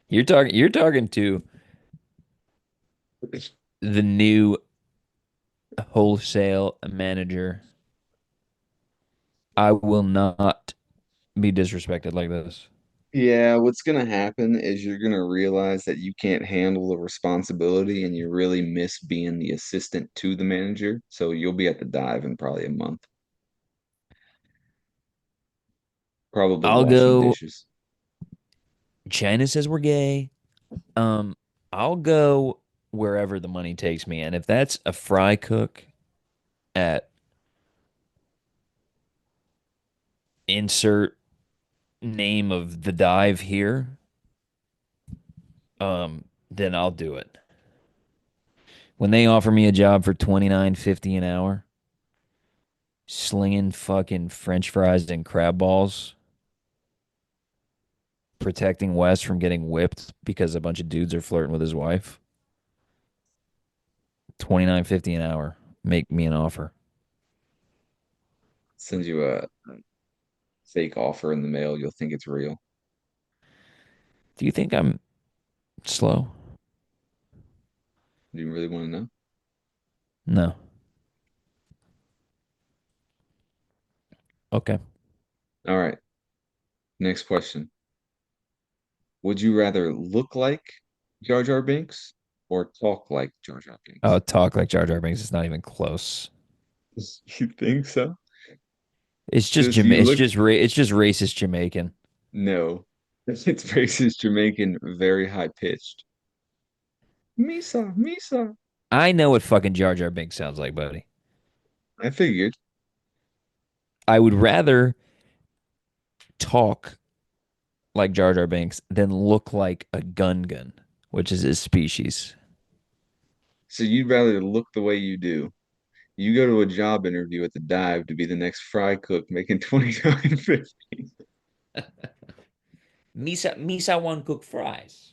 You're talking to the new wholesale manager. I will not be disrespected like this. Yeah, what's gonna happen is you're gonna realize that you can't handle the responsibility and you really miss being the assistant to the manager. So you'll be at the dive in probably a month, probably I'll washing go. dishes. China says we're gay. Um, I'll go wherever the money takes me, and if that's a fry cook at insert name of the dive here, then I'll do it. When they offer me a job for 29.50 an hour, slinging fucking French fries and crab balls, protecting Wes from getting whipped because a bunch of dudes are flirting with his wife, 29.50 an hour. Make me an offer. Send you a fake offer in the mail, you'll think it's real. Do you think I'm slow? Do you really want to know? No. Okay. All right, next question. Would you rather look like Jar Jar Binks or talk like Jar Jar Oh, Binks? talk like Jar Jar Binks. It's not even close. You think so? It's just Because you look, It's just racist Jamaican. no, it's racist Jamaican, very high pitched. Misa, Misa. I know what fucking Jar Jar Binks sounds like, buddy. I figured. I would rather talk like Jar Jar Binks than look like a Gungan, which is his species. So you'd rather look the way you do. You go to a job interview at the dive to be the next fry cook making 29.50. Misa one cook fries.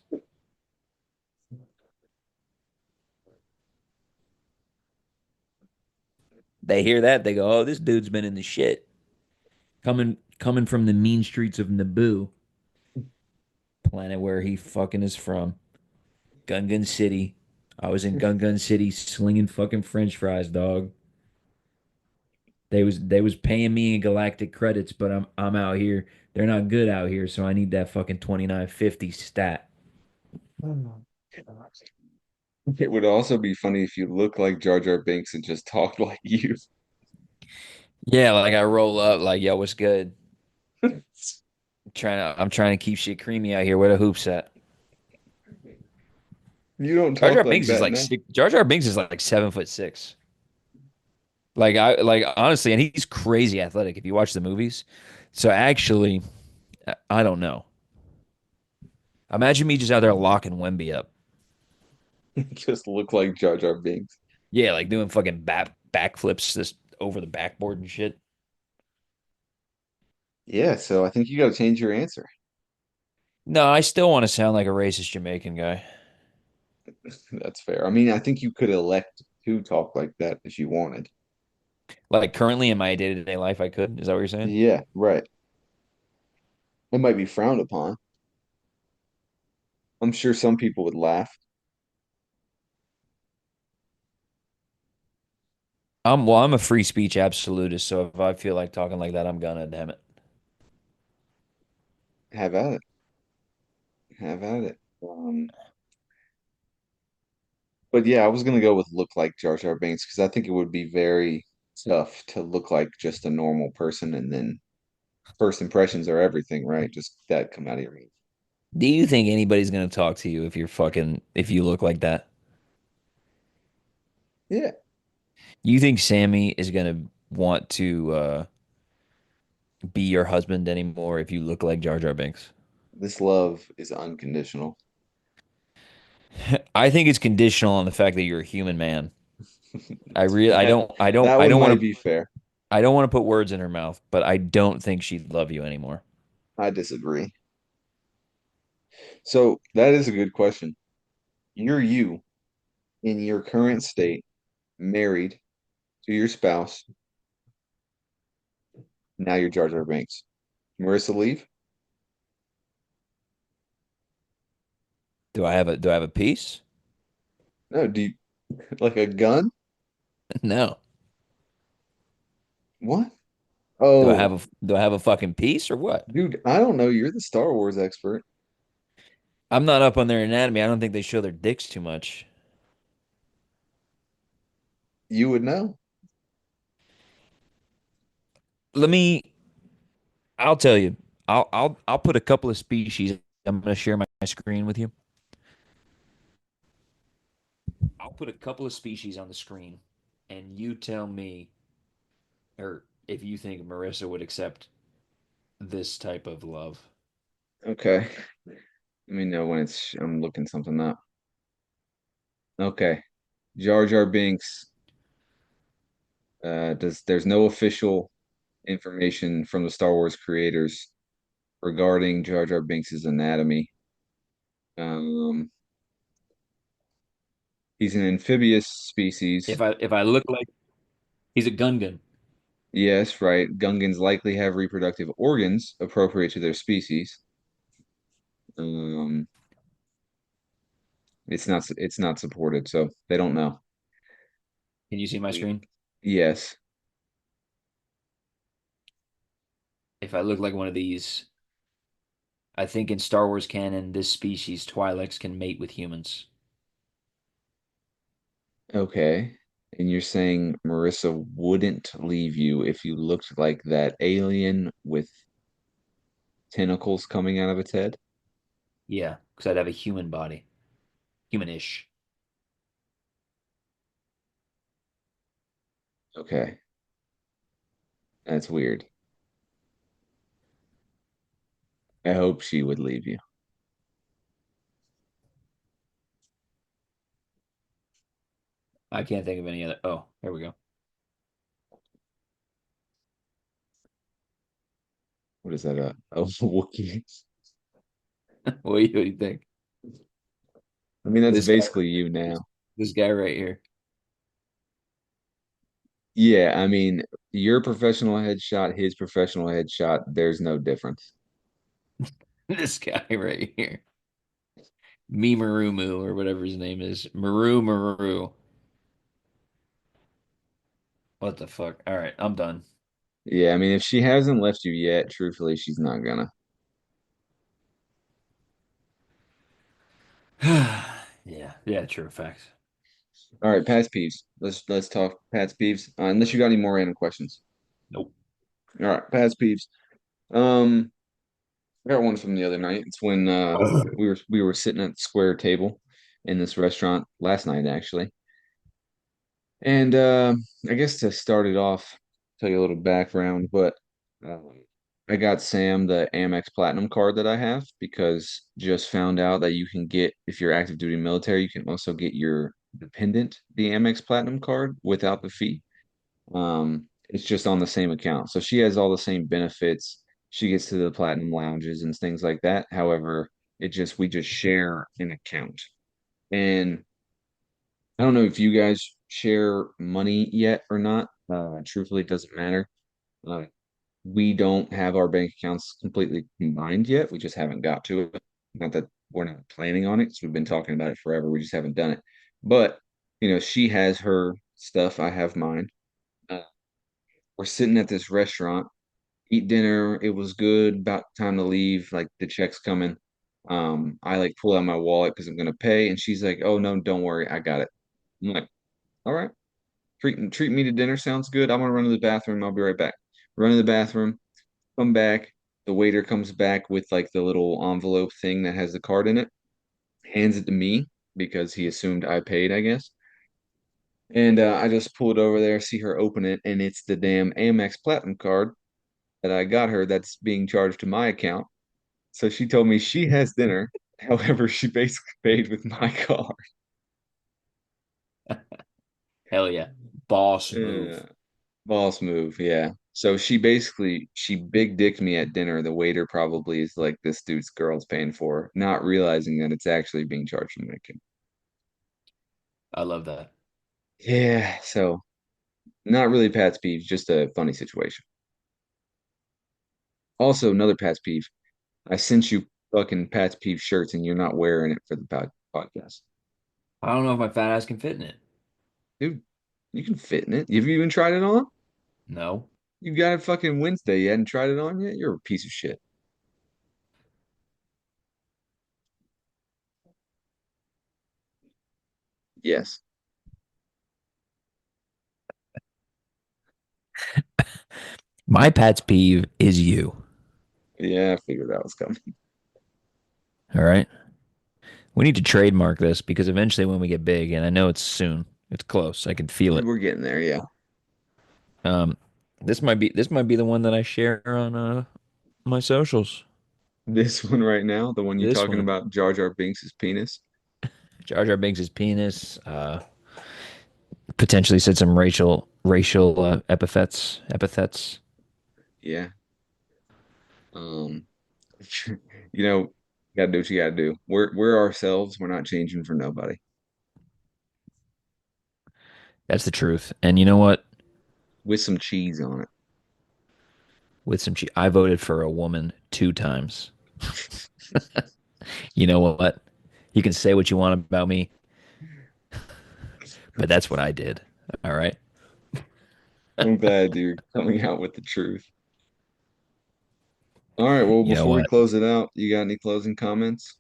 They hear that, they go, "Oh, this dude's been in the shit." Coming from the mean streets of Naboo, planet where he fucking is from, Gun City. I was in Gun City slinging fucking French fries, dog. They was paying me in galactic credits, but I'm out here. They're not good out here, so I need that fucking 29.50 stat. It would also be funny if you look like Jar Jar Binks and just talked like you. Yeah, like I roll up, like, yo, what's good? I'm trying to keep shit creamy out here. Where the hoops at? You don't talk like that now. Jar Jar Binks is like 7'6". Like honestly, and he's crazy athletic if you watch the movies. So actually, I don't know. Imagine me just out there locking Wemby up. Just look like Jar Jar Binks. Yeah, like doing fucking backflips just over the backboard and shit. Yeah, so I think you got to change your answer. No, I still want to sound like a racist Jamaican guy. That's fair. I mean, I think you could elect to talk like that if you wanted. Like currently in my day-to-day life, I could. Is that what you're saying? Yeah, right. It might be frowned upon. I'm sure some people would laugh. I'm a free speech absolutist, so if I feel like talking like that, I'm gonna, damn it. Have at it. Have at it. But yeah, I was gonna go with look like Jar Jar Binks because I think it would be very tough to look like just a normal person and then first impressions are everything, right? Just that come out of your mouth. Do you think anybody's gonna talk to you if you look like that? Yeah, You think Sammy is gonna want to be your husband anymore if you look like Jar Jar Binks? this love is unconditional. I think it's conditional on the fact that you're a human man. That that I one don't might want to be fair. I don't want to put words in her mouth, but I don't think she'd love you anymore. I disagree. So that is a good question. You're you in your current state, married to your spouse. Now you're Jar Jar Binks. Marissa leave? Do I have a piece? No, do you like a gun? No. What? Do I have Oh, a do I have a fucking piece or what? dude, I don't know. You're the Star Wars expert. I'm not up on their anatomy. I don't think they show their dicks too much. You would know. Let me I'll tell you. I'll put a couple of species. I'm gonna share my screen with you. I'll put a couple of species on the screen and you tell me or if you think Marissa would accept this type of love. Okay. Let me know when I'm looking something up. Okay. Jar Jar Binks. There's no official information from the Star Wars creators regarding Jar Jar Binks's anatomy. Um, he's an amphibious species. If I look like he's a Gungan. Yes, right. Gungans likely have reproductive organs appropriate to their species. Um, it's not supported, so they don't know. Can you see my We screen? yes. If I look like one of these, I think in Star Wars canon, this species, Twi'leks, can mate with humans. Okay. And you're saying Marissa wouldn't leave you if you looked like that alien with tentacles coming out of its head? Yeah, because I'd have a human body, humanish. Okay. That's weird. I hope she would leave you. I can't think of any other. Oh, there we go. What is that? A Wookiee? What do you think? I mean, that's This guy, basically you this, now. this guy right here. Yeah, I mean, your professional headshot, his professional headshot, there's no difference. This guy right here. Mimarumu or whatever his name is. Maru. What the fuck? All right, I'm done. Yeah, I mean, if she hasn't left you yet, truthfully, she's not gonna. Yeah, true facts. All right, Pat's peeves. Let's talk Pat's peeves. Unless you got any more random questions. Nope. All right, Pat's peeves. Um, I got one from the other night. It's when we were sitting at the square table in this restaurant last night, actually. And I guess to start it off, tell you a little background, but I got Sam the Amex Platinum card that I have because just found out that you can get, if you're active duty military, you can also get your dependent the Amex Platinum card without the fee. It's just on the same account. So she has all the same benefits. She gets to the platinum lounges and things like that. However, we just share an account. And I don't know if you guys share money yet or not. Truthfully, it doesn't matter. Uh, we don't have our bank accounts completely combined yet. We just haven't got to it. Not that we're not planning on it, because we've been talking about it forever. We just haven't done it. But, she has her stuff. I have mine. Uh, we're sitting at this restaurant, eat dinner. It was good. About time to leave. Like the check's coming. I like pull out my wallet because I'm gonna pay, and she's like, "Oh no, don't worry, I got it." I'm like, "All right." Treat me to dinner sounds good. I'm gonna run to the bathroom. I'll be right back. Run to the bathroom, come back. The waiter comes back with like the little envelope thing that has the card in it, hands it to me because he assumed I paid, I guess. And I just pull it over there, see her open it, and it's the damn Amex Platinum card that I got her that's being charged to my account. So she told me she has dinner. However, she basically paid with my card. Hell yeah. Boss Yeah. move. Boss move, yeah. So she big dicked me at dinner. The waiter probably is like, this dude's girl's paying for her, not realizing that it's actually being charged from my account. I love that. Yeah, so not really Pat's peeve, just a funny situation. Also, another Pat's peeve. I sent you fucking Pat's peeve shirts and you're not wearing it for the podcast. I don't know if my fat ass can fit in it. Dude, you can fit in it. Have you even tried it on? No. You got it fucking Wednesday. You hadn't tried it on yet? You're a piece of shit. Yes. My Pat's peeve is you. Yeah, I figured that was coming. All right. We need to trademark this because eventually when we get big, and I know it's soon, it's close. I can feel it. We're getting there, yeah. Um, this might be the one that I share on my socials. This one right now, the one you This talking one. about, Jar Jar Binks' penis. Jar Jar Binks' penis. Potentially said some racial epithets. Yeah. Um, you know, gotta do what you gotta do. We're ourselves. We're not changing for nobody. That's the truth. And you know what? With some cheese on it. With some I voted for a woman 2 times. You know what? You can say what you want about me, but that's what I did. All right. I'm glad you're coming out with the truth. All right, well, You know before we what? close it out, you got any closing comments?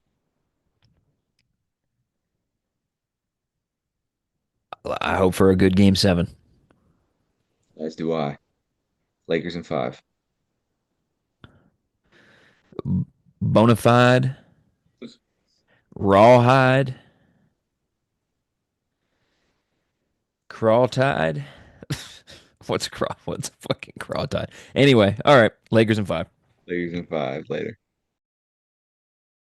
I hope for a good game 7. As do I. Lakers in 5. Bonafide, rawhide, crawl tide. What's a fucking crawl tide? Anyway, all right. Lakers in 5. Lakers in 5 later.